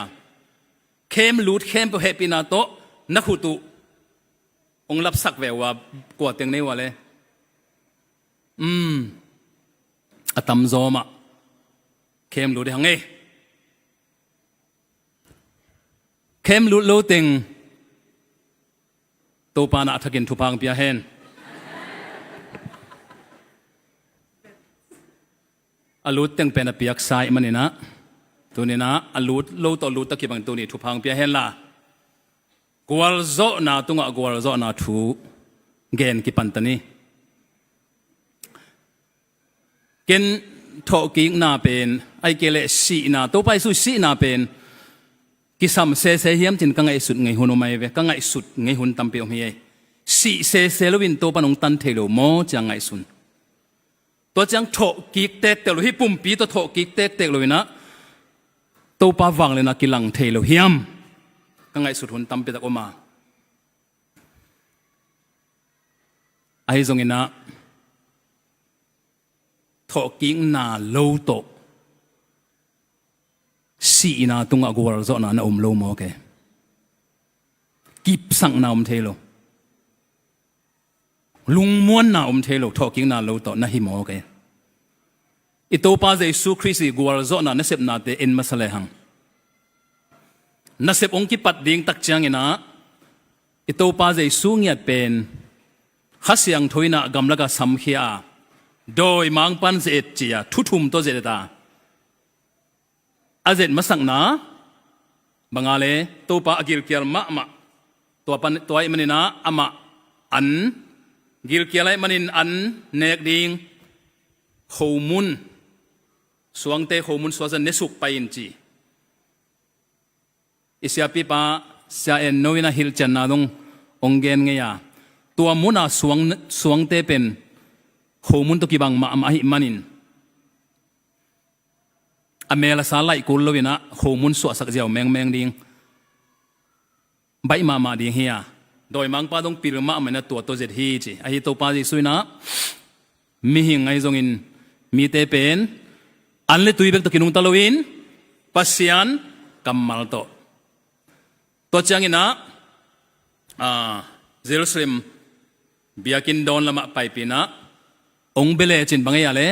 came lut came po happy na to na khutu ong lap sak ve wa ko teng nei wa le atam zo ma came lut hang e came lut lo teng to pa na thakin thu pang pia hen alut teng pen a piak sai manina tunina alut lo to lut ta ki bang tu ni thu phang pia hen la gwal zo na tunga gwal zo na thu gen ki pantani ken tho ki na pen ai ke le si na to pai su si na pen ki sam se hiam chin ka ngai sut ngai hunu mai ve ka ngai sut ngai hun tam pe om hi si se lo win to panong tan thelo mo chang ngai sun to chang tho ki tek te lo hi pum pi to tho ki tek lo na to pa wang le na ki lang thelo hiam ka ngai sut hun tam pe ta oma ai zong ina tho ki na lo to si ina tunga gwal zo na na lo mo ke kip sang na thelo lung muan na thelo tho ki na lo to na hi mo ke ito pa jesu christi gwal zo na na sep na te in masale hang na sep ong ki pat ding tak chang ina ito pa jesu ngiat pen khasiang thoina gamlaga samkhia doi mang pan je chia thuthum to je ta azet masang na bangale to pa agil kial ma to pan to ai manina ama an กิลเกียไลมันินอันเนกดิงโฮมุนสวงเตโฮมุนสวจะเนสุกไปอินจีอิสยาปิปาเสียเอ็นโนวินาฮิลจันนาดงองเกนเงียตัวมุนาสวงเตเป็นโฮมุนตุกิบังมาหิมันินอเมลสาไลกุลลวินะโฮมุนสวสักเจียวแมงดิงใบมาดิงเฮียโดยมังปาดงปิลมามันตัวเจ็ดฮีจีไอตัวปาดิสุยนะมีหิงไงจงอินมีเตเป็นอันเลตุยเบกตะกินุงตะลวินปัสยันกัมมัลโตตัวจังอินะเยรูซาเล็มเบียกินดอนละมาไปปีนะองเบเลจินบังเออะไร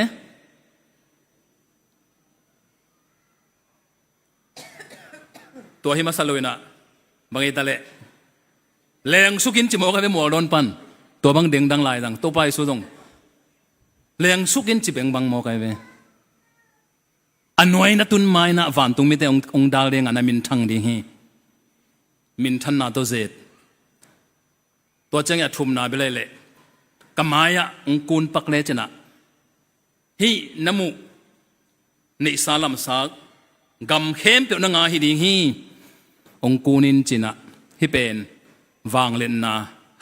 ตัวหิมาสลุยนะบังเอตะเลแรงสุกินจิโมกันไปหมอดอนปันตัวบังเด้งดังลายดังตัวไปสุดงแรงสุกินจิเบงบังโมกันไปอันน้อยนัตุนไม้นะวันตุงมิเตองดาลเรงอันนั้นมินทังดีฮีมินทันนาตัวเจดตัวจังอยากทุ่มนาไปเลยกมายะองคูนปักเลจนะฮีน้ำมูนิสาลัมสากกำเข้มเปียนงาฮิดีฮีองคูนินจินะฮิเป็นวางเล่นนา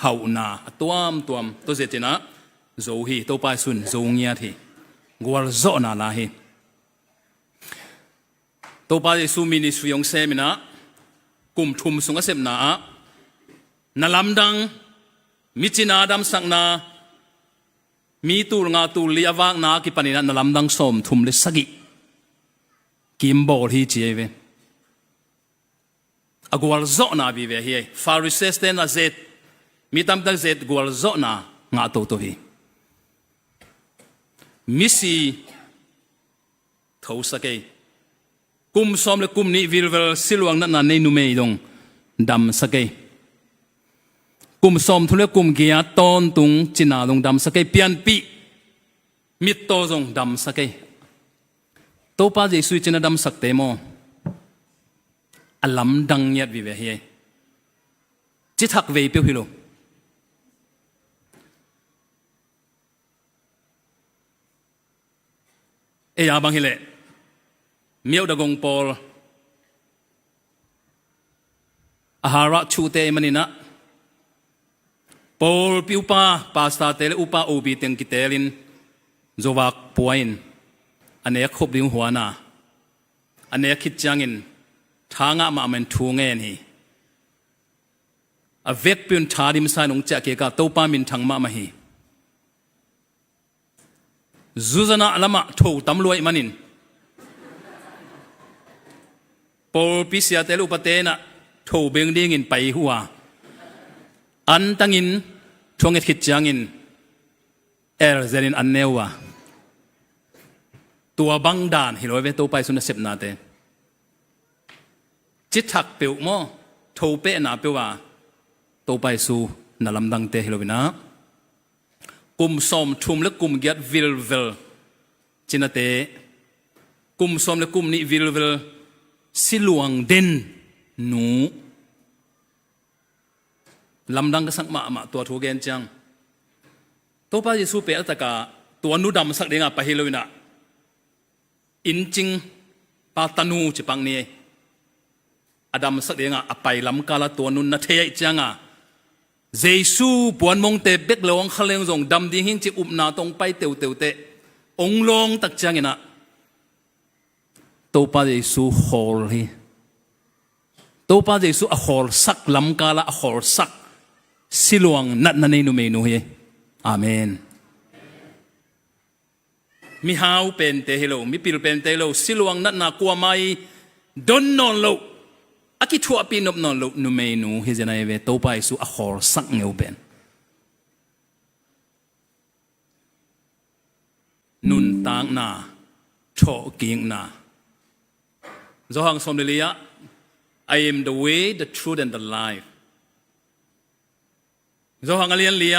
เฮานาตัวตัวเจตินะโจฮีตัวไปสุนโจเงียทีกวลโจนาลาฮีตัวไปสุมินิสุยงเซมินะกุมทุมสุงเสมนานาลำดังมิจินาดำสังนามีตูรงาตูเลียวังนากิปนินะนาลำดังสมทุมเลสกิกิมบอลฮีเจเวอกวลโจนาบีเวฮีฟาริเซสเตนอาเซตมีตามตักเซตกวลโจนางาโตโตฮีมิสีเท่าสกีกุมสมเลกุมนี้วิลเวลสิลวังนั่นในนุเมยดงดำสกีกุมสมทุเลกุมเกียตอนตุงจินาดงดำสกีเปียนปีมิตโตจงดำสกีตัวป้าเจสุยจินาดำสักเตโมอลัมดังยัดวิเวฮีจิทักเวเปียวฮิโลเอียบังฮิเลเมียวดะกงปอลอาหาระชูเตมันนี่นะปอลปิวปาปาสตาเตลอุปาโอบีเต็งกิเตลินโจวักปวยน์อันเนี้ยขบดิ้งหัวนาอันเนี้ยคิดจังอินทางะมามันทูเงินฮีอเวกพินทาดิมสายนงเจเกกาโตปามินทังมามาฮีซูซานะละมาถูตำรวจมันินปอลปิเสียเตลุปเตนะถูเบงดิ้งอินไปหัวอันตังอินทวงเอ็ดคิดจังอินเอลเซลินอันเนวะตัวบังดานฮิโรเวโตไปสุนเสพนาเตจิตทักเปียวโมถูเปนาเปียวว่าโตไปสู่นาลำดังเตฮิโรวินะกุมสมทุมและกุมเกียรวิลเวลจินาเตกุมสมและกุมนี้วิลเวลสิลวงเด่นหนูลำดังก็สักมาตัวทูเกนจังตัวป้าเยซูเปอตะกาตัวนูดำสักเด้งไปฮิโรวินะอินจิงปาตานูจิปังนี้อดัมสักเด้งไปลำกาลตัวนุนนาเทียจังเยซูปวนมงเตเบกลองขเลงจงดำดิ้งหินจิอุบนาตรงไปเตวเตองลงตักจังอินะตัวป้าเยซูฮอลฮีตัวป้าเยซูฮอลสักลำกาลฮอลสักสิลวงนัดนันนุเมนูฮีอาเมนมีฮาวเป็นเตฮิโลมีปิลเป็นเตฮิโลสิลวงนัดนากลัวไม่ดนนอนโลอากิทัวปีนบนอนโลนุเมนูฮิเจนัยเวตัวป้าเยซูฮอลสักเงวเป็นนุนตางนาโชกิงนาจอหังสมเดีย I am the way the truth and the life จอหังเลียนเลีย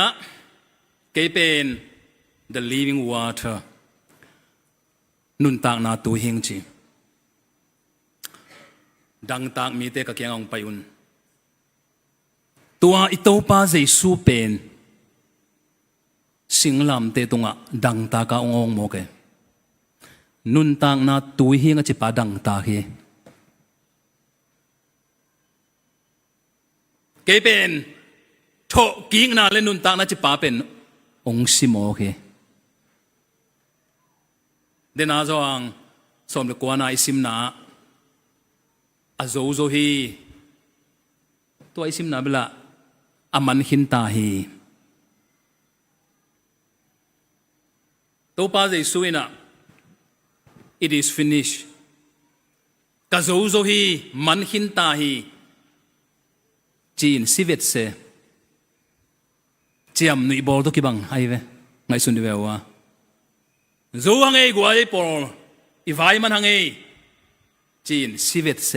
เกเป็น the living water นุนตางนาตัวเฮงจีดังตางมีเตกะเกียงองไปอุนตัวอิโตปาเจสูเป็น สิงลำเตตุงะดังตากาององโมเกนุนตังนาตุยหิงจิปาดังตาเฮเกเป็นโถกิ้งนาเลนุนตังนาจิปาเป็นองสิโมเฮเดนาจางสมเด็จกวนาอิสิมนาอาโซโซฮีตัวอิสิมนาเบลาอามันหินตาฮีตัวป้าเจสุยนะ it is finished กาโซโซฮีมันหินตาฮีจีนสิเวตเซเจียมนุยบอลตุกิบังไอเวไงสุนดิเววะโซฮังเอกว่าไอปอลอีไฟมันฮังเอจีนสิเวตเซ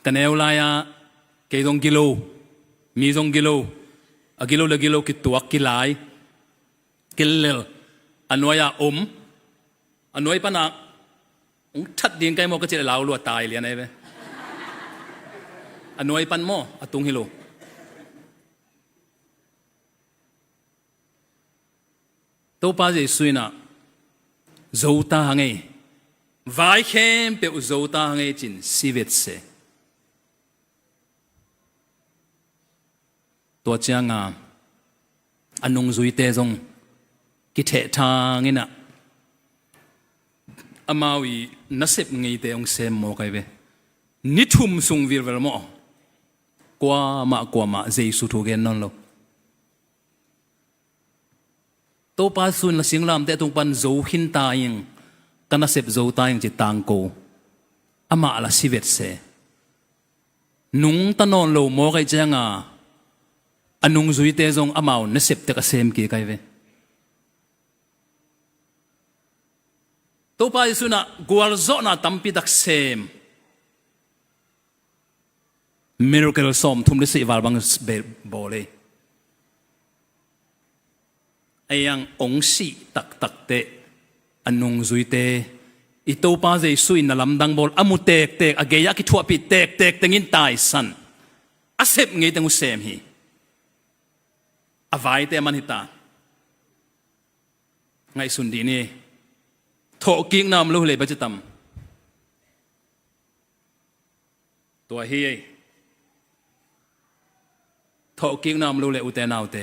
กันเอวลายาเกยงกิโลมีจงกิโลอะกิโลละกิโลกิตัวกิลายกิลเลลอันวายาอันวายปนักชัดดิ่งไกมอก็จะลาวลัวตายเลยนะเว้ยอันวายปันมออะตุงฮิโลตัวป้าจะสุยนะโจตาหังเอวายเข้มเปอุโจตาหังเอจินสิเวตเซตัวเจ้างาอันนงจุยเตจงกิเททางนี่นะอามาวีนัสเซบไงเตองเซมโมกัยเวนิทุมสุงวิร์เวลโมกว่ามาเจสุทุเกนนั่นโลตัวป้าสุนละสิงลามแต่ตรงปันโจหินตายิงกันนัสเซบโจตายิงจิตตังโกอามาละสิเวตเซนุงตะนอนโลโมกัยเจ้างาอันนุ่งจุยเตจงอามาวนัสเซบเตกเซมกี่ไกเวตัวป้าสุนะกวลโซนาตัมปิดักเซมมิราเคิลสอมทุ่มฤทธิ์วาลบังเบโลไอยังองสีตักเตอันนุ่งจุยเตอีตัวป้าเจสุยนลำดังบอลอามุเตกอเกียกิทัวปิเตกเตงินตายสันอาเซบไงเตงุเซมฮีอวัยเตมันหิตาไงสุนดีนี่โถกิ้งนำลูกเลยไปจะตำตัวเฮียโถกิ้งนำลูกเลยอุเตนาวเต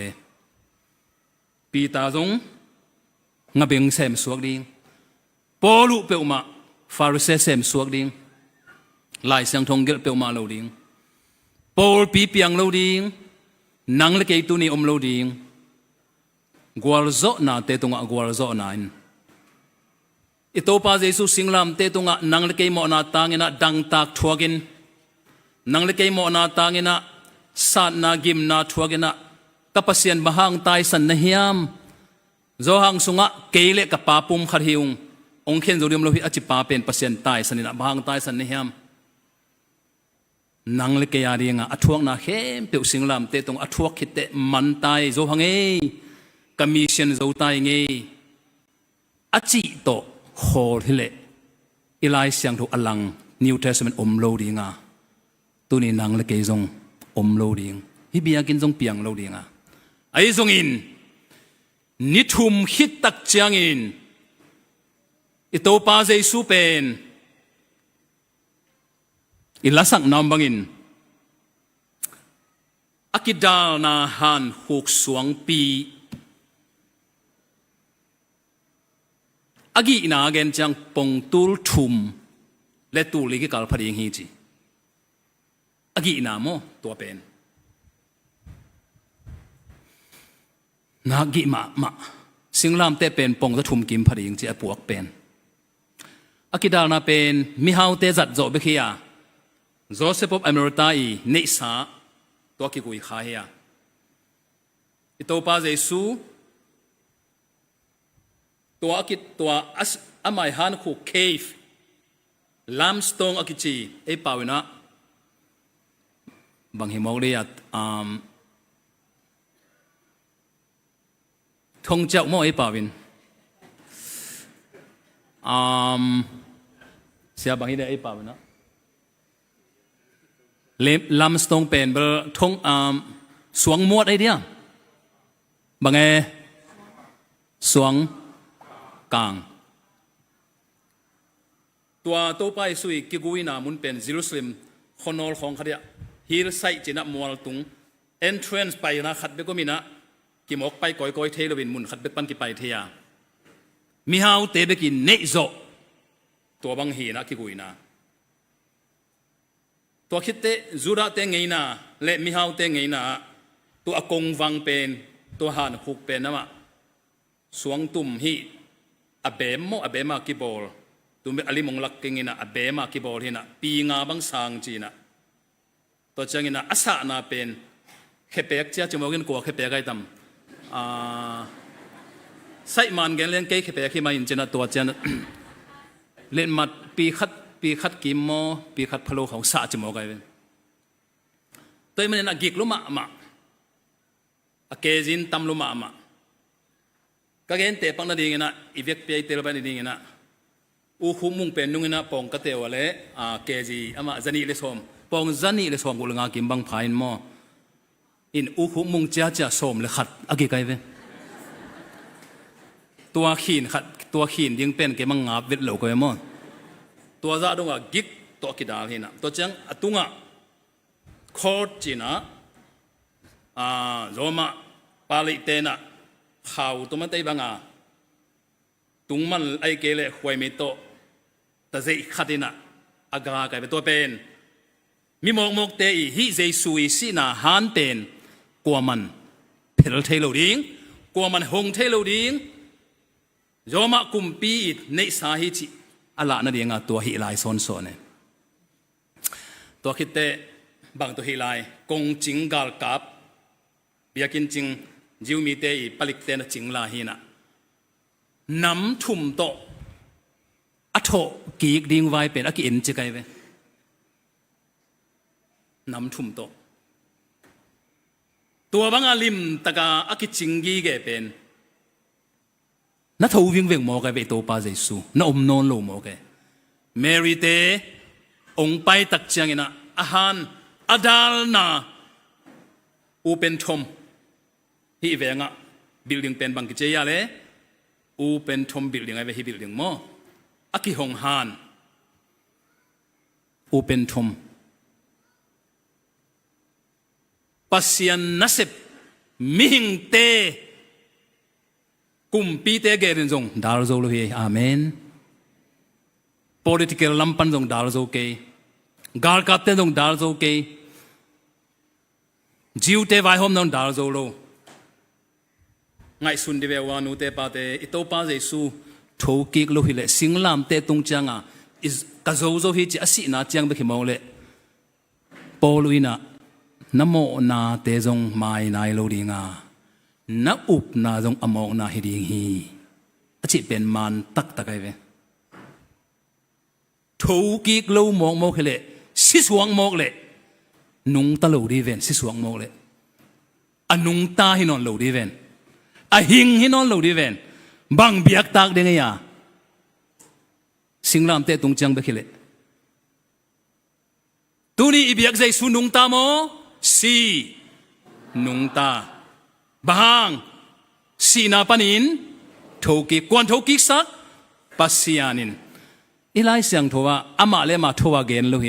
ปีตาจงงาเบงเซมสวกดิ้งปอลุเปอมาฟาริเซเซมสวกดิ้งลายเสียงทงเกลเปอมาลูดิ้งปอลปีเปียงลูดิ้งนังเล็กตัวนี้โลดิ้งกัวลโซนาเตตุงะกัวลโซนาอินอิโตปาเจสุสิงลามเตตุงะนังเล็กโมนาตางเนะดังตากทัวกินนังเล็กโมนาตางเนะสัตนากิมนาทัวกินะตะปะเซียนบะฮังตายสันนะฮิยามโจฮังสุงะเกเลกับปาปุมขัดฮิวองเข็นโจริมโลหิอจิปาเป็นปะเซียนตายสันนะบะฮังตายสันนะฮิยามนังเล็กยาดีงะอัทวกนาเข้มเปียวสิงลามเตตงอัทวกคิดเตมันตายโจหังเอคอมมิชชั่นโจตายเงอจิโตโฮลิเลอีไลเสียงถูกอลังนิวเทสเมนต์โลดีงาตัวนี้นังเล็กยงโลดีงฮิบิยากินจงเปียงโลดีงาไอจงอินนิทุมฮิตตักเจียงอินอิโตปาเจสุเป็นอิลาสังนามบังอินอากิดาลนาฮันหกสวงปีอากินาเกนจังปงตูลทุมและตูลิกิกาลพดิงฮีจีอากินาโมตัวเป็นนากิมาสิงลามเตเป็นปงตะทุมกิมพดิงจีอปวกเป็นอากิดาลนาเป็นมิฮาวเตจัดโจเบคียโจเซฟอฟอเมริกาอีเนสาตัวกิกุยขาเฮียอิโตปาเจสูตัวอากิตัวอามัยฮันคูเคฟลัมสตองอากิจีเอปาวินะบางหิมอกเรียดทงเจ้าโมเอปาวินเสียบางหิเดเอปาวินะ ลำสตองเป็นเบอร์ทงสวงมวดไอเดียบางไงสวงกลางตัวไปสุยกิกุยนามุนเป็นเยรูซาเล็มคอนอลของเขาเดียฮิลไซจินะมัวลตุง entrance ไปนะขัดเบก็มีนะกิมอกไปก่อยเทลวินมุนขัดเบปันกิไปเทียมีฮาวเตเบกินเนโซตัวบางฮีนะกิกุยนาตัวคิดเตจูระเตงไงนาและมีฮาวเตงไงนาตัวอากงวังเป็นตัวหานหุกเป็นนะมะสวงตุ่มฮีอเบมโมอเบมากิบอลตุมอลิมงลักเกงินะอเบมากิบอลฮีนะปีงาบังสางจีนะตัวจังงินะอาสานาเป็นเขเปกเจ้าจมูกินกัวเขเปกไอตัมใส่มันกันเลี้ยงเกยเขเปกที่มาอินเจนะตัวจันเล่นมัดปีคัดกิมโมปีคัดพะโลของสาจมูกไอเป็นตัวมันน่ะกิกลุมะเกจินตัมลุมะก็เห็นเตะปังนาดีงินะอีเวกเปียเตลบันดีงินะอูคุมุงเป็นนุ่งงินะปองกะเตวะเลเกจิจันีเลสอมปองจันีเลสอมกุลงากิมบังพายน์โมอินอูคุมุงจ้าสอมเลขัดอากิไกเวตัวขีนขัดตัวขีนยังเป็นเกมังงาบเวทเหลวก็ยังโมตัวซาดงะกิกตัวกิดาลหินะตัวจังตุงะโคตรจีนะโรมาปาลิเตนะข่าวตัวมันได้บังตุงมันไอเกลหวยไม่โตแต่เจขัดินะอากาไกเป็นตัวเป็นมีมกเตอีฮิเจสุยสินะฮันเป็นกลัวมันเพลเทโลดิงกลัวมันหงเทโลดิงโยมะกุมปีในสาหิจิอัลลานั่นเองตัวฮิไลซอนโซนตัวคิดเตบางตัวฮิไลกงจิงกาลกับเบียกินจิงจิวมีเตอีผลิตเตนจิงลาหินะน้ำทุ่มโตอัฐกีกดิ่งไว้เป็นอักอินจิไกเวน้ำทุ่มโตตัวบางอาลิมตะกาอักจิงกีเกเป็นนัทวิ่งโมกเวตัวปาเจสูน้านอนโลโมกเมริเตองไปตักเจียงนะอาหารอดาลนาอูเป็นทมฮีเวงะบิลดิ้งเป็นบังกิเจียเลอูเป็นทมบิลดิ้งไอเวฮีบิลดิ้งโมอักิหงฮานอูเป็นทมปัสยันนัสบมิหิงเตกุมปีเตเกรินจงดาร์โซโลเฮอาเมน political ลำปันจงดาร์โซเกกาลกัปเตนจงดาร์โซเกจิวเตไวโฮมจงดาร์โซโลไงสุนดีเววานูเตปาเตอิโตปาเจสูทูกิกโลหิเลสิงลามเตตุงจังอิสกาโซโซฮิจิอสินาจังเบคิมองเลปอลุยนะนโมนาเตจงไมนายโลดิงานักอุปนาจงอมองนาฮิดิงฮีอจิเป็นมันตักตะไกเวทูกิกโลมองโมกเลสิสวงโมกเลนุงตะโลดีเวนสิสวงโมกเลอนุงตาฮินอนโลดีเวนอหิงฮินอนโลดีเวนบังเบียกตากเดงยาสิงลามเตตุงจังเบคิเลตูนี่อีเบียกใจสุนุงตาโมสีนุงตาบางสีนาปนินทูกิกวนทูกิสักปัสยานินอีไลเสียงทัวอามาเลมาทัวเกนโลเฮ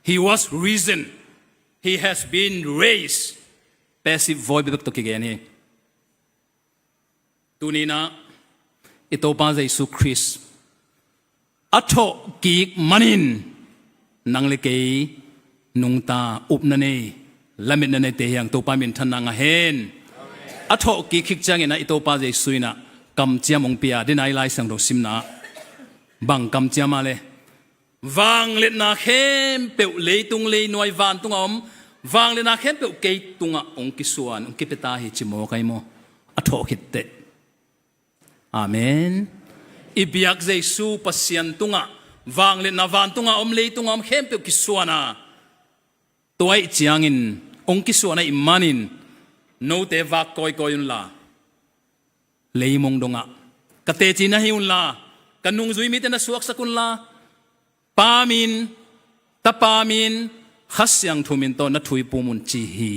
He was risen He has been raised passive voice เบิกตกิเกนี่ตูนี้นะอิโตปาเจสุคริสอัฐกิกมันินนังเลเกนุงตาอุปนันเนลามินนันเนเตียงตัวปามินทันนังเฮนอัฐกิคิกจังนะอิโตปาเจสุยนะกำเจียมองเปียดินายไลสังโดซิมนะบังกำเจียมาเลวางเลนาเข้มเปียวเลยตุงเลยหน่วยวานตุงอมวางเลนาเข้มเปียวเกยตุงอ่ะองกิสวนองกิเปตาฮิจิโมไกโมอัฐกิเตอาเมนอิบยักเจสูปัสยันตุงอ่ะวางเลนาวานตุงอ่ะอมเลยตุงอมเข้มเปียวกิสวนะตัวไอจียงอินองกิสวนะอิมานินโนเตวักคอยยุนลาเลยมงดงอ่ะกเตจินะฮิอุนลากันนุงซุยมิเตนะสวกสกุลลาปามิน ตะปามินขัสยังทุมินโตนัทุยปูมุนจีฮี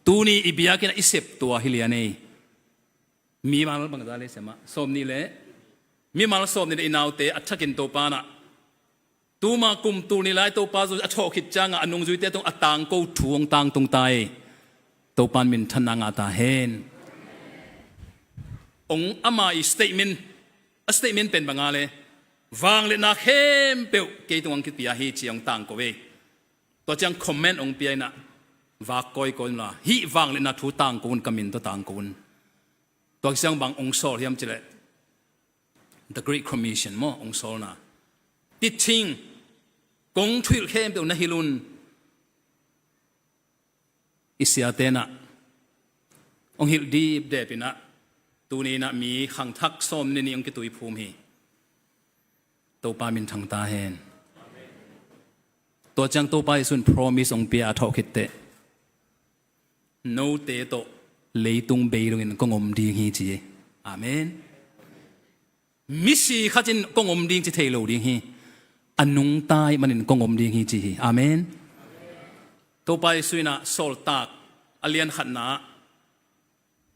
ตูนีอิบิยากินอิเซปตัวฮิเลียนีมีมาลบังดาเลเสมาสมนี่แหละมีมาลสมนี่อินาวเตอัชกินโตปานะตูมากุมตูนี่ไลโตปาจุอัชโอขิดจังอันนุงจุยเตตงอัตางกูทวงตางตรงไตโตปานมินทนางอาตาเฮนองอามาอีสเตมินสเตมินเป็นบังอาเลวางเลนักเข้มเปียวเกยตงคิดปียาฮีจีองตางกูเวตัวจังคอมเมนต์องปียนะวากอยกอนละฮีวางเลนักทูตางกูนกามินตัวตางกูนตัวจังบางองโซลยามจิเล The Great Commission มั้งองโซลนะติดชิงกงทุยเข้มเปียวนะฮิลุนอิสยาเตนะองฮิลดีบเดปินะตูนี้นะมีขังทักซ้อมนี่องกิตุยภูมิตัวปามินทางตาเฮนตัวจังตัวไปสุน promise องเปียทอคิดเตโนเตโตเลยตุงเบยรงเงินกงอมดีฮีจีอาเมนมิสีขัจินกงอมดีจีเทโลดีฮีอันนุงตายมันกงอมดีฮีจีอาเมนตัวไปสุนนะโซลตากอเลียนขันนา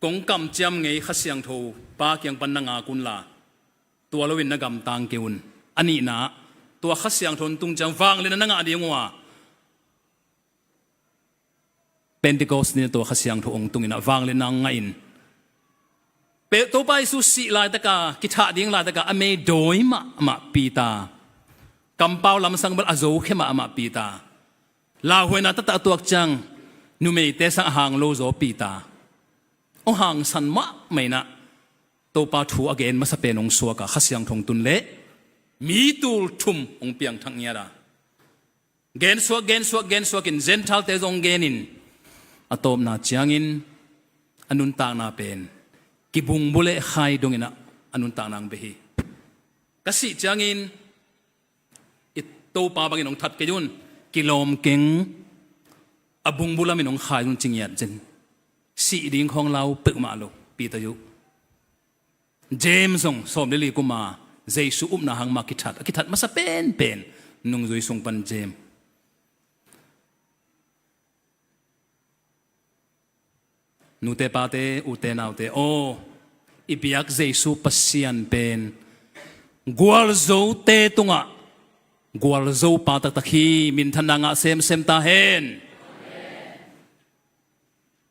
กงกำจำไงขัสยังทูปากยังปันนางากุนลาตัวลวินนกำตางเกวนอันนี้นะตัวขัสยังทนตุงจังฟังเลยนางาเดียงว่าเป็นติโกสเนี่ยตัวขัสยังทูองตุงอินะฟังเลยนางไงอินเปตัวไปสุสีลายตะกากิจาดิ่งลายตะกาอเมโดยมาปีตากำเปาลำสังบัลอโจเขมาปีตาลาหวยนาตะตัวจังนุเมเตสังหางโลโจปีตาองหางสันมะไม่นะตัวปาทูอเกนมาสเปนองสัวกะขัสยังทงตุนเละมีตูลทุมองเปียงทั้งเงียดาเกนสัวกินเซนทัลเตจงเกนินอตอมนาจียงอินอนุนตางนาเป็นกิบุงบุเลไฮดงอินะอนุนตางนางเบฮีกสิจียงอินอิตัวปาบังอินองทัดเกยุนกิโลมเก่งอบุงบุลามินองไฮดุนจิงยัดเจนสีดิ่งของเราเปิดมาโลปีตายุเจมส์งสมเดลีกุมาเจสุอุมนาหังมาคิดทัดมาสเปนเป็นนุ่งจุยสงปันเจมนูเตปาเตอุเตนาวเตโออิบิยักเจสุปัสยันเป็นกัวลโจเตตุงะกัวลโจปาตตะคีมินทันนางะเซมตาเฮน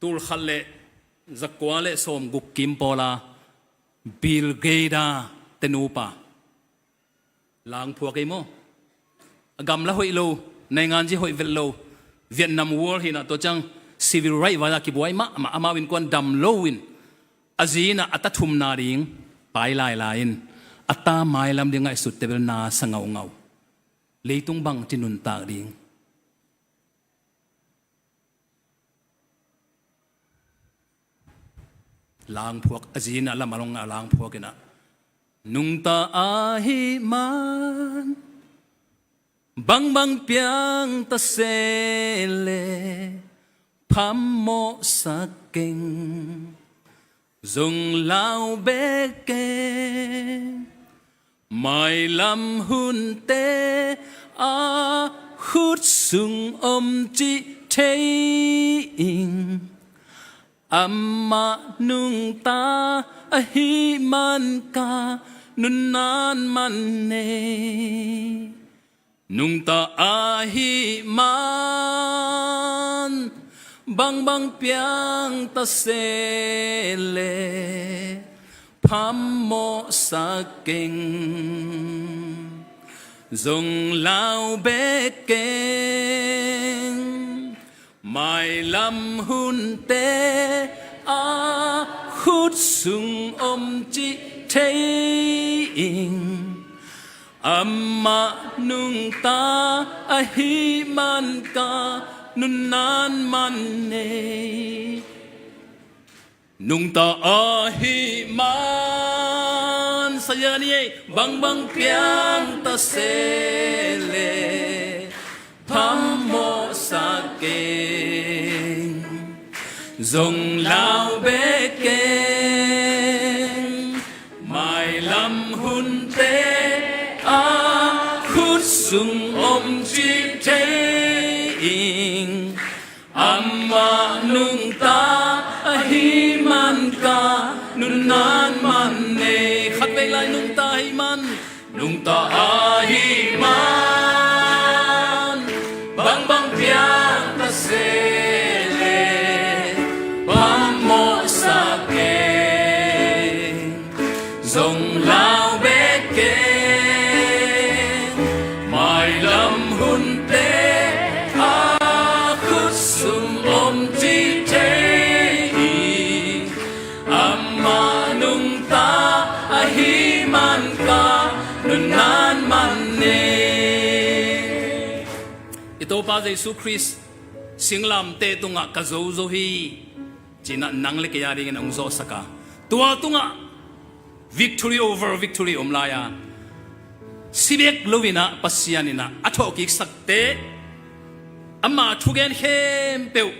ตูลขัลเลจักวาเลสมกุกกิมปอลาบิลเกดาเตนูปาลางพวกไอ้โมกำละหอยโลในงานที่หอยเวลโลเวียดนามวอร์ฮินะตัวจัง civil right วากิบไว้มาอามาวินกวนดำโลวินอาจีนะอัตทุมนาริงไปลายอัตตาไม้ลำเดียงไงสุดเตเบลนาสังเงาเลยตุงบังจินุนตาริงลางพวกอาจีนะละมาลงลางพวกนะนุงตาอาฮิมันบังเปียงตะเซเลพัมโมสักเก่งจงลาวเบเกไม่ลำหุนเตอาหุดสุงอมจิเทอิงอัมมานุงตาอหิมันกานุนนานมันเนนุงตาอาหิมันบังเปียงตะเซเลพัมโมสักเก่งจงลาวเบเกงไม่ลำหุนเตอาขุดสุงอมจิเทอิงอัมมานุงตาอหิมันกานุนนานมันเนนุงตาอาหิมันสยานีบังเปียงตะเซเลพัมโมสักเกงจงลาวเบเกงไม่ลำหุนเตอาขุดสุงอมจิเท ing amma nung ta ahiman ka nunan man ne khat ve lai nung ta ahiman bang bang piang ta sele pamo sa ke zong lao bet ke mai lam hun te a khut sum om ti te amma nung ta ahiman ka nunan man ne ito pa Jesu Christ singlam te tunga ka zo zo hi china nang le kaya ring ang zo saka tua tunga victory over victory omlaya sibek lovina pasianina athokik sakte amma thugen hem peu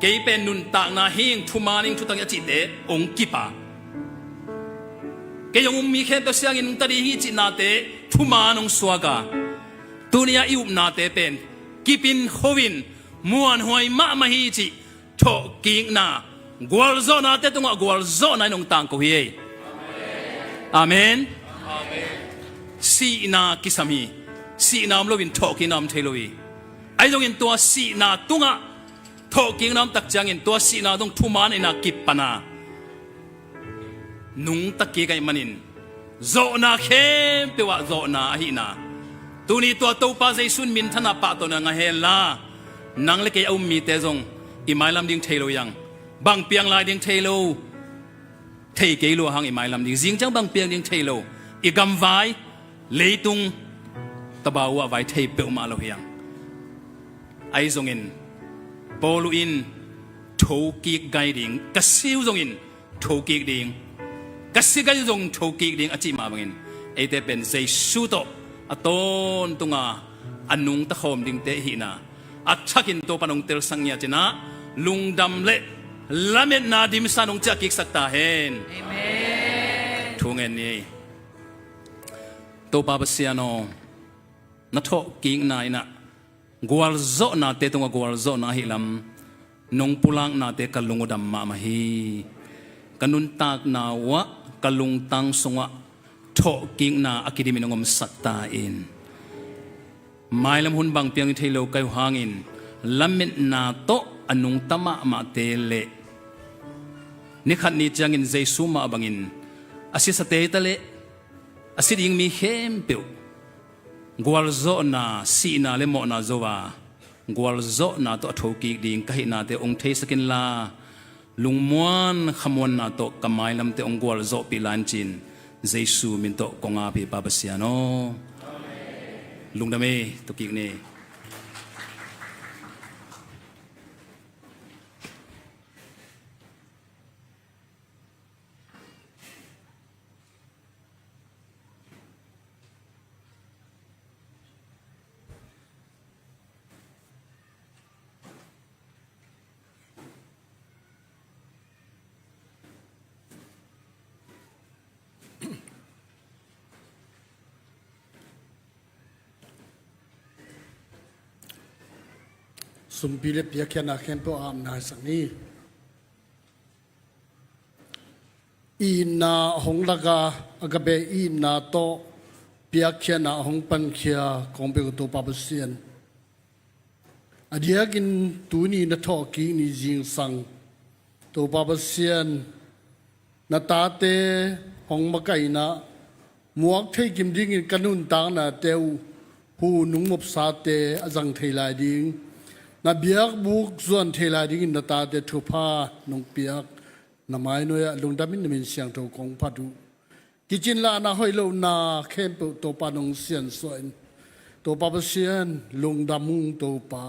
kei pen nun ta na hing thumaning thutang achi te ong kipa ke yong mi khem to siang in tari hi chi na te thumanong swaga tunia iup na te pen kipin howin muan hoi ma ma hi chi tho king na gwal zo na te tunga gwal zo na nong tang ko hi amen si na kisami si nam lovin tho ki nam theloi ai dong in to si na tunga tho king nam tak chang in to si na dong thuman ina kipana nung takki kai manin zo na khem pewa zo na hi na tuni to pa jai sun min thana pa to na nga hela nang le ke au mi te jong i mai lam ding thelo yang bang piang lai ding thelo thei ke lo hang i mai lam ding jing chang bang piang ding thelo i gam vai leitung tabawa vai thei pe ma lo hiang ai jong in polu in tho ki gai ding ka siu jong in tho ki ding kasi kayo dong chokik ding achi mabangin ete pen say suto aton tunga anung takhom ding te hina at chakin to panong tel sangya china lungdam le lamet na dim sanong chakik sakta hen amen thungen ni to babasiano na tho king na ina gwal zo na te tunga gwal zo na hilam nong pulang na te kalungudam ma mahi kanun tak na wa kalung tang sunga tho king na akidemi ngom sakta in mailam hun bang piang thelo kai hangin lamet na to anung tama ma tele nikhat ni changin jesu ma bangin asi sa te tale asi ding mi hem pe gwal zo na si na le mo na zowa gwal zo na to tho ki ding kai na te ong thei sakin la lungmuan khamon na to kamai lam te ongwal zo pilan chin jesu min to konga pi babasiano lungdame to ki ne sumpile piakhena khempo am na sangni ina honglaga agabe ina to piakhena hongpan khia kombe to babasian adiagin tuni na thoki ni jing sang to babasian na tate hongmakai na muak thei kim ding in kanun tang na teu hu nungmop sa te ajang theilai ding na biak buk zuan thela ding na ta de thupa nong piak na mai noya lungdamin min siang tho kong phatu kichin la na hoilo na khem to pa nong sian soin to pa ba sian lungdamung to pa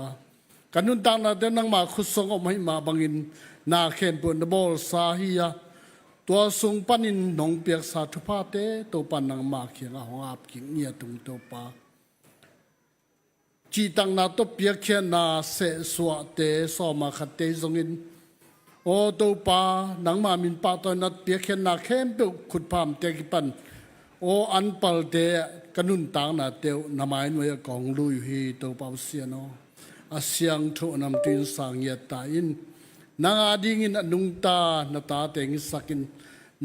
kanun tang na de nang ma khusong mai ma bangin na khem pu na bol sa hiya to sung panin nong piak sa thupa te to pa nang ma khiang a hong ap king nia tung to pa chỉ tăng na to piak khe na se suwa te so ma khat te zongin o to pa nang ma min pa to na piak khe na khem pe khut pham te ki pan o an pal te kanun tang na te na mai no ya kong lui hi to pa sia no อาเสียงโทนำตุนสังเยตาอินนางอาดิงินนุงตานาตาเตงสักิน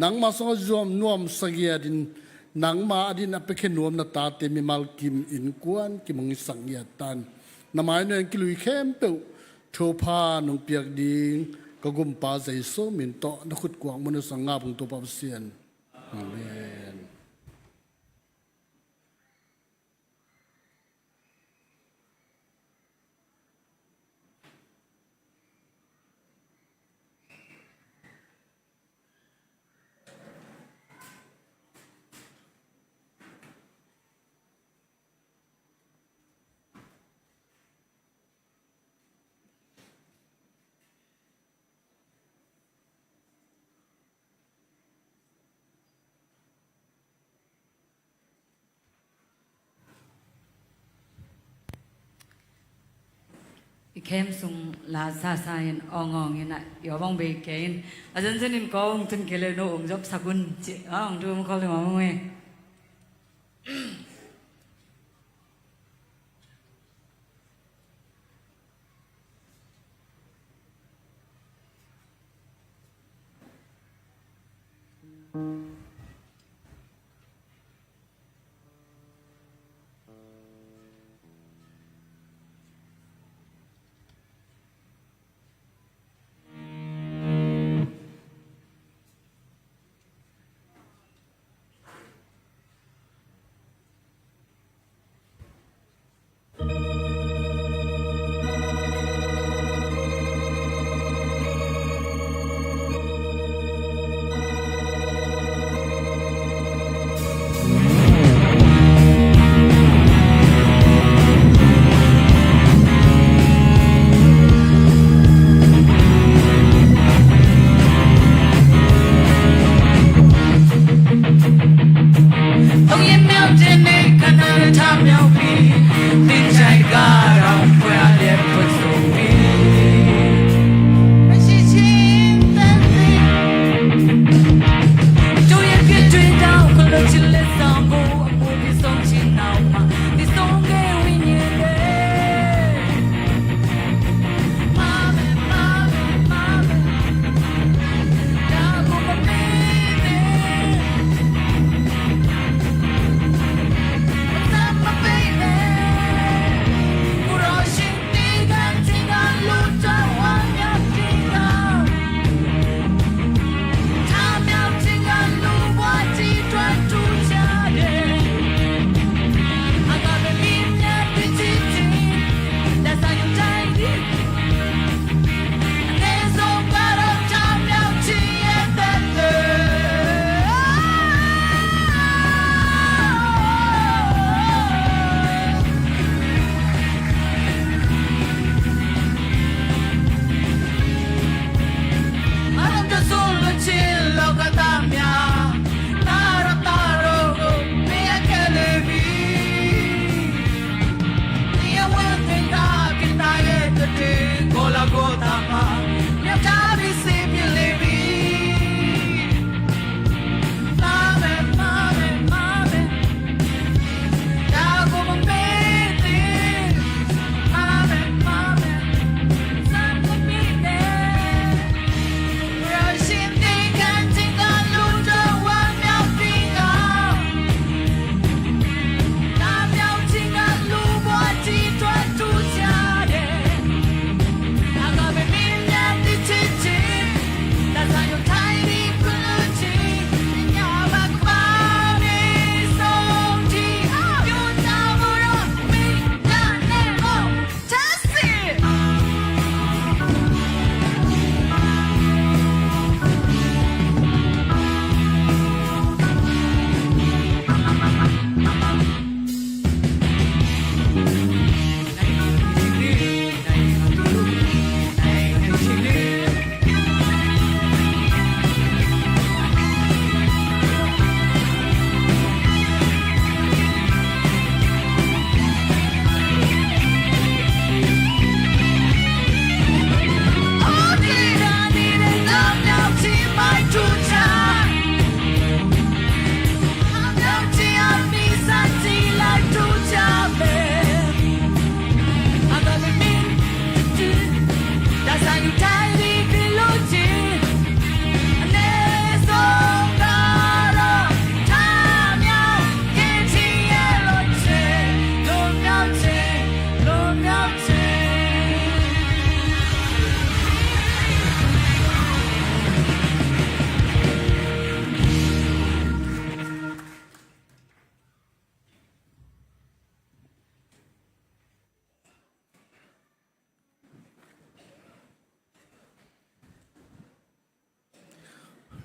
นางมาสงจอมนวมสกยดินนางมาอดินอเปเคนวมนาตาเตมิมัลกิมอินกวนกิมงสังเยตันนามายเนกิลุยเข้มเปวโทพานงเปียกดิงกกุมปาใจโซมินโตนักขุดกวางมนุสังงาพุงตัวปาเซียนอาเมน i kem sung la sa sa in ong ong in yo bang be kein a jan jan in kong tun kele no ong job sakun chi ong du ko le ma me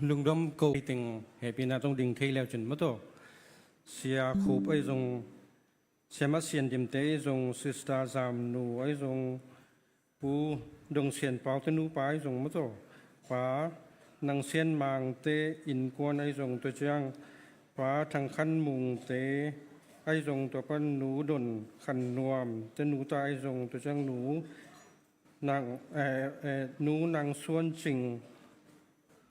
ลุงดมกูติงเฮปีนาต้องดิ่งเทแล้วจนมาโตเสียคูบไอ้ทรงเสียมาเสียนดิมเตไอ้ทรงซิสตาจามนูไอ้ทรงปูดงเสียนเปล่าตนูปาไอ้ทรงมาโตป้านังเสียนมังเตอินกวนไอ้ทรงตัวจังป้าทางขันมุงเตไอ้ทรงตัวปั้นหนูดนขันนวมเตหนูตาไอ้ทรงตัวจังหนูนางหนูนางส่วนจริง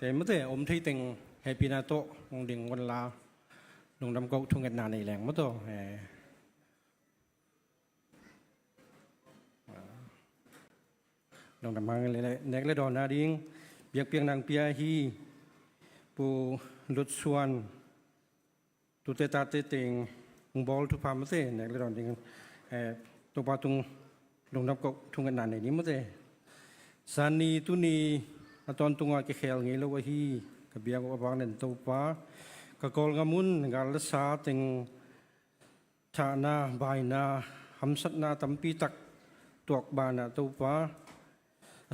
แต่เมื่อแต่อมที่ติงเฮปีนาโตองดิ่งวันลาลงดำกทุ่งกันนานในแหล่งมื่อโตลงดำมังเลยเน็กเลยดอนนาดิ้งเบียกเปียงนางเปียฮีปูลุดส่วนตุเตตาเตติงบอลทุพามื่อแต่เน็กเลยดอนดิ้งตัวปาตุงลงดำกทุ่งกันนานในนี้มื่อแต่สานีตุนีตอนตุงอาเกลงี้แล้วว่าฮีกับเบียงว่าบางเด่นตัวป้ากะกอลกามุนกาลสาติงชานาบายนาหำสัตนาตัมปีตักตัวบานาตัวป้า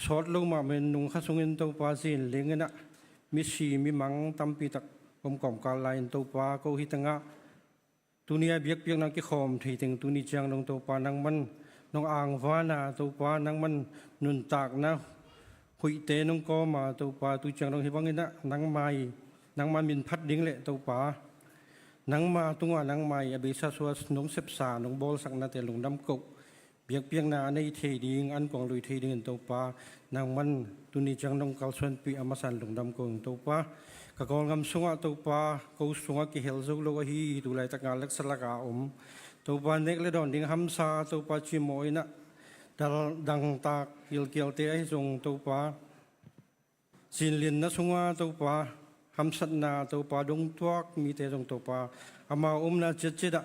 สอดลงมาเป็นนุงข้าสงินตัวป้าสินเลี้ยงนะมิชีมิมังตัมปีตักกลมกล่อมกาลายตัวป้าก็ฮิตังะตัวนี้เบียกเบียงนังกิคอมที่ติงตัวนี้จังลงตัวป้านังมันน้องอ่างฟ้านาตัวป้านังมันนุนตากนะคุยเตนงก็มาตัวป่าตัวจังลงเห็นว่าไงนะนังไม้นังมามินพัดดิ้งเละตัวป่านังมาตัวนังไม้อภิษาสวสนงเสพสานงบอลสักนาเตลงดำกกเบียกเปียงนาในเทดิ้งอันกองลุยเทดิ้งตัวป่านังมันตัวนี้จังลงเกาส่วนปีอมาสันลงดำกกตัวป่ากะกองกำสงะตัวป่ากูสงะกิเฮลซุกโลกฮีตัวไรตะการเล็กสลักอาตัวป่าเน็กเลยดอนดิ้งฮัมซาตัวป่าชิโมยนะดังตากเกี่ยวเตะให้ทรงตัวป้าสินเลียนนัสงาตัวป้าหำสัตนาตัวป้าดงทวักมีเตะทรงตัวป้าอามานาเจ็ด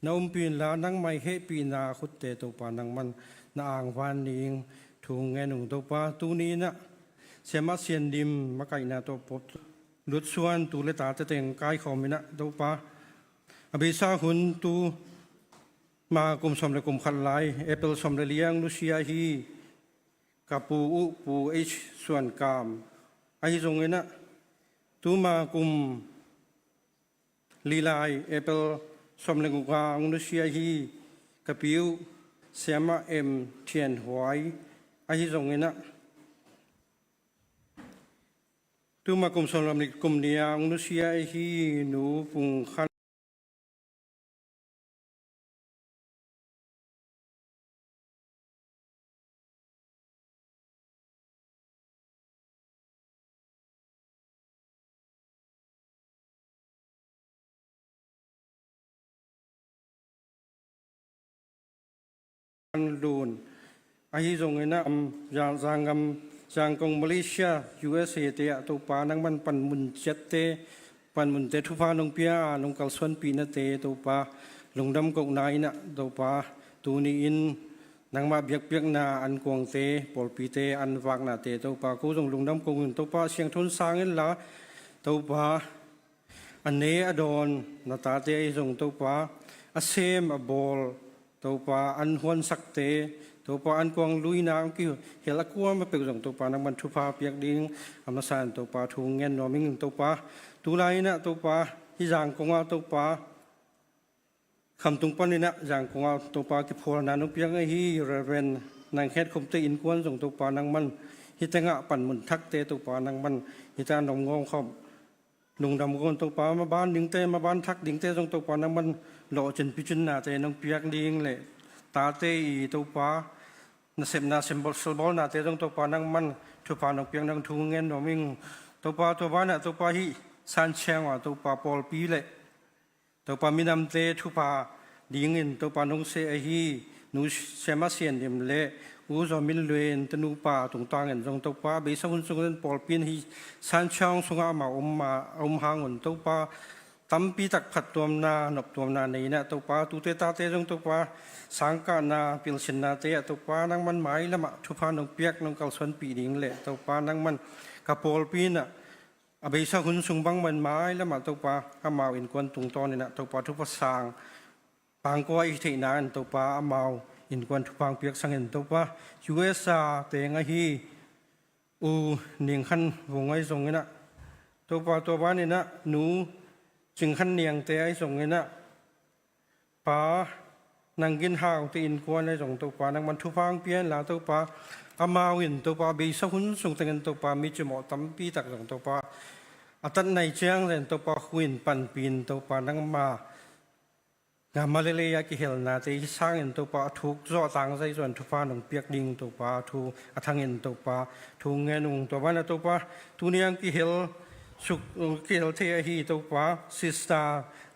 นาปีนลานังไม่เฮปีนาขุดเตะตัวป้านังมันนาอ่างวานนิงถุงเงินของตัวป้าตัวนี้นะเสียมาเสียนดิมมาไก่นาตัวปดลุดส่วนตัวเลตาเตะงกายเขาไม่นะตัวป้าอภิษาหุนตัวมากุมสมเลกุมขันไลเอเปิลสมเลเลียงลุเซียฮีกับปูอุปูเอชส่วนกามไอทรงเงินะตูมากุมลีไลเอเปิลสมเลกุมกางลุเซียฮีกับปิวเสียมาเอ็มเทียนหวยไอทรงเงินะตูมากุมสมเลกุมเนียงลุเซียฮีหนูปุงขันลูนไอ้ทรงเงินะจางกงมาเลเซีย USA เตะตัวปานังมันปันมุนเจ็ดเตปันมุนเตทุพานงเปียนงกัลส่วนปีนาเตตัวปาลงดำกงนายนะตัวปาตัวนี้อินนังมาเบียกนาอันกวงเตปอลปีเตอันวากนาเตตัวปากูทรงลงดำกงตัวปาเสียงทุนสร้างเงินละตัวปาอันเนอดอนนาตาเตไอ้ทรงตัวปาอาเซมอบอลตัวปลาอันหวนสักเตตัวปลาอันกวางลุยน้ำกิ้วเฮลักกัวมาเป็นส่งตัวปลานังมันทุพาเปียกดิ้งอมสานตัวปลาทุงเงินนอมิงตัวปลาตัวไรนะตัวปลาที่จางกงเอาตัวปลาคำตุงปนนี่นะจางกงเอาตัวปลาที่พอนานุเปียกไอ้ฮีเรเวนนางแคทคมเตอินกวนส่งตัวปลานังมันฮิตงะปั่นมุนทักเตตัวปลานังมันฮิตานมงงเขาลุงดำกนตัวปลามาบ้านดิ้งเตมาบ้านทักดิ้งเตส่งตัวปลานังมันหล่อจนพิจารณาแต่น้องเปียกดิ้งเลยตาเตอีตัวป้านาเซมนาเซมบอลสบอลนาเตต้องตัวป้านังมันทุพาน้องเปียกนังทุ่งเงินน้องมิงตัวป้าน่ะตัวป้าฮีสันเชียงว่าตัวป้าปอลปีเลยตัวป้ามีน้ำเตทุพาดิ้งเงินตัวป้าน้องเซฮีนูเซมาเซียนเดมเล่อูจอมิลเลนตนูป้าตรงตางเงินตรงตัวป้าเบสกุนสุนปอลปีนฮีสันเชียงสุงอามาหางเงินตัวป้าตั้มปีตักผัดตัวนาหนบตัวนาในนะตัวปลาตัวเตตาเตจงตัวปลาสังกานาปิลชินนาเตะตัวปลานังมันหมายละมะทุพานงเปียกนงกัลส่วนปีดิ่งเละตัวปลานังมันกระโปลปีน่ะอภิษาคุณสุงบังมันหมายละมะตัวปลาอามาอินกวนตุงตอนนี่นะตัวปลาทุพสางปางก้อยที่นานตัวปลาอามาอินกวนทุพังเปียกสังเห็นตัวปลาUSAเตงไอฮีนิงขันวงไอทรงนี่นะ ตัวป้าเนี่ยนะหนูจึงขันเนียงแต่ไอ้ส่งเนี่ยนะป้านังกินข้าวตีนกวนไอ้ส่งตัวป้านังมันทุพังเปลี่ยนแล้วตัวป้าอามาวินตัวป้าเบสหุ่นส่งแต่เงินตัวป้ามีจมูกตั้มปีตักส่งตัวป้าอัตันในเชียงเรนตัวป้าวินปันปีนตัวป้านังมางามาเลเยกิเฮลนาที่สร้างเงินตัวป้าถูกจ่อตังใส่ส่วนทุฟ้าหนุ่มเปียกดิงตัวป้าถูกทางเงินตัวป้าถูกเงินนุ่งตัวป้านะตัวป้าทุเนียงกิเฮลสุกกิเฮลเทียฮีตัวป้าซิสตา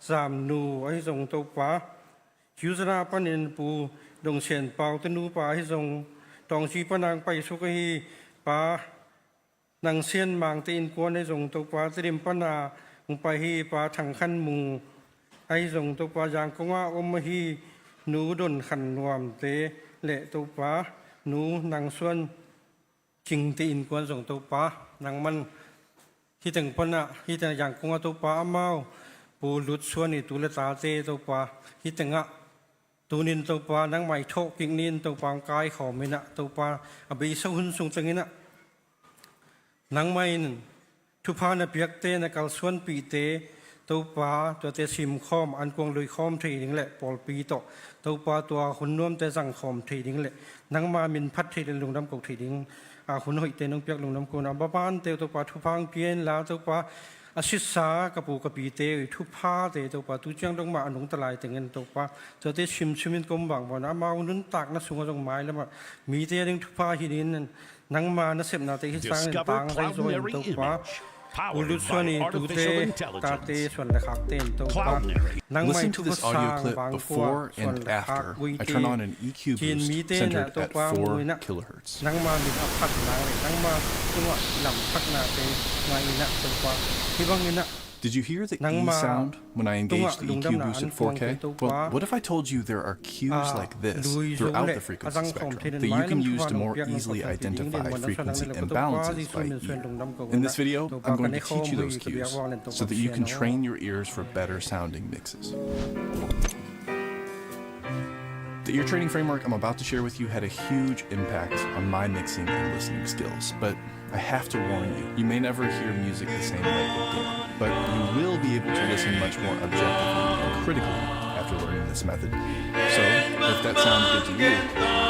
สามนูไอ้ส่งตัวป้าฮิวสนาปันเอ็นปูดงเชียนเปาตนูป้าไอ้ส่งตองชีปนางไปสุกฮีป้านางเซียนมังตีนกวนไอ้ส่งตัวป้าเตรียมปนาไปฮีป้าทางขั้นมุงไอ้ส่งตัวปลาอย่างกว่าอมฮีหนูดนขันรวมเตะเละตัวปลาหนูนางส่วนจิงตีนกวนส่งตัวปลานางมันที่ถึงปนะที่ถึงอย่างกว่าตัวปลาเมาปูลุดส่วนนี่ตัวละตาเตตัวปลาที่ถึงอ่ะตัวนินตัวปลานางไม่โชกิ่งนินตัวปลากายขอไม่นะตัวปลาอภิสุนส่งจังนี้นะนางไม่ทุพานะเปียกเตนะกัลส่วนปีเตตัวปลาตัวเตชิมคอมอันกวงลุยคอมทีดิ้งแหละปอลปีโตตัวปลาตัวคุณน่วมเตสังคอมทีดิ้งแหละนังมามินพัดทีดิ้งลงน้ำกกทีดิ้งคุณหอยเตนงเปียกลงน้ำกุนบ้านเตตัวปลาทุพังเพียนแล้วตัวปลาอาชิสากระปูกระปีเตทุพาเตตัวปลาตุเจียงลงมาอันหงตะไลแต่เงินตัวปลาตัวเตชิมมินกลมบังบ่นะมาอุนุนตักนะสูงตรงไม้แล้วมามีเตดิ้งทุพาทีดิ้งนังมานะเสพนาเตที่สร้างต่างไรโซนตัวปลาPowered by artificial intelligence. Listen to this audio clip before and after I turn on an EQ boost centered at 4 kilohertz. Did you hear the E sound when I engaged the EQ boost at 4K? Well, what if I told you there are cues like this throughout the frequency spectrum that you can use to more easily identify frequency imbalances by ear? In this video, I'm going to teach you those cues so that you can train your ears for better sounding mixes. The ear training framework I'm about to share with you had a huge impact on my mixing and listening skills, but I have to warn you, you may never hear music the same way again, but you will be able to listen much more objectively and critically after learning this method. So, if that sounds good to you,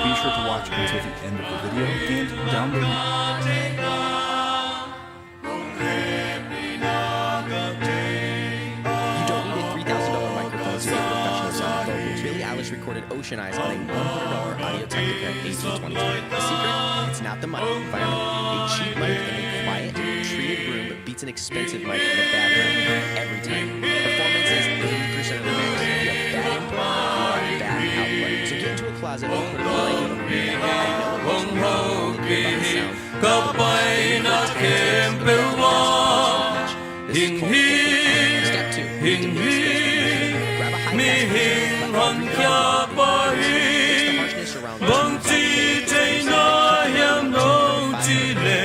be sure to watch until the end of the video and download recorded Ocean Eyes on a $100 Audio-Technica AT22. The secret? It's not the mic, environment. A cheap mic in a quiet, treated room beats an expensive mic in a bad room every time. Performance is 80% of the mix. If you have bad input, you have bad output. So get into a closet and put a mic in the room. I know it looks wrong about the sound. Step 2. Grab a high-pass hon kya bahi bang chi chai na yam no chi le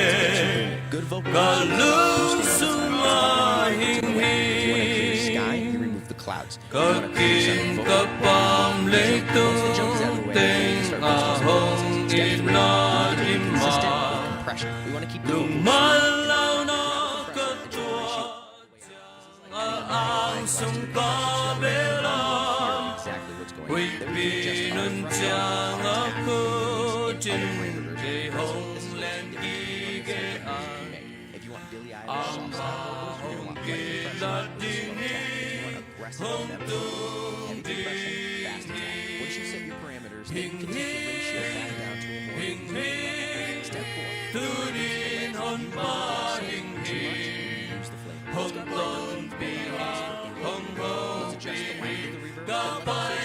galu suma hing hing sky you remove the clouds ka kin ka pam le tung teng a hong in na dim ma compression we want to keep the malau na ka tua ang sum ka bela Quý vị nâng chàng ác khô trên để hồng lên kỳ ghê an Ám mà hồng kỳ là đi ni hồng tung đi Hình hình Tư đi hôn ba hình hình Hồng tôn bì hồng hồng bì Cả bài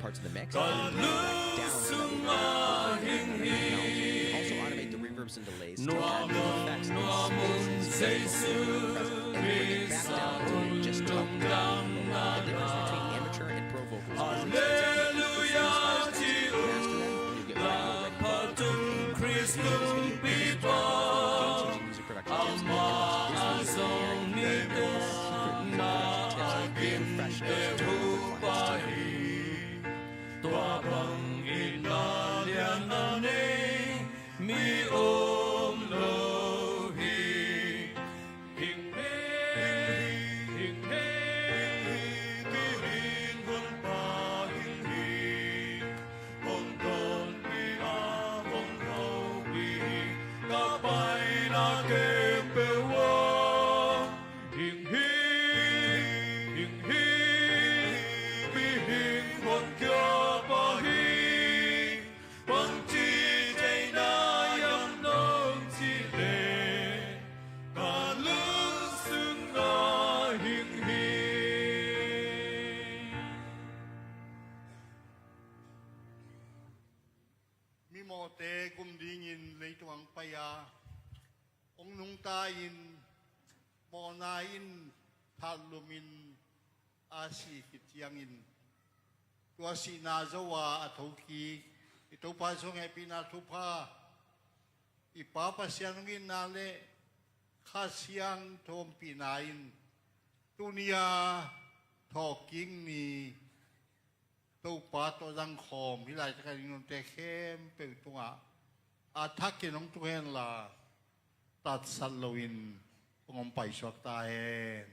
parts of the mix. Also automate the reverbs and delays to add more effects and bring it back down to just top. The difference between amateur and pro vocals is extensive. tua bằng in na lian na ne mi ôm lâu hi hình he ki hin hun pa hình hi hon don pi a hon ho pi ka pai na ke pe wo hình hi pi hình hon kya pa hi bang chi jai na yam nong chi le ka lung sung na hình hi mi mo te kum ding in lei tuang pa ya ong nung ta in mo na in thalumin asi kitiang in tua si na zawa athoki ito pa so ngai pina thupa ipapa siang in nale khasiang thom pinain tunia talking ni tâu pa to răng khom hi lại cái nông tê khem pe tunga a thắc cái nông tu hen là tat salowin ngom pai sok ta hen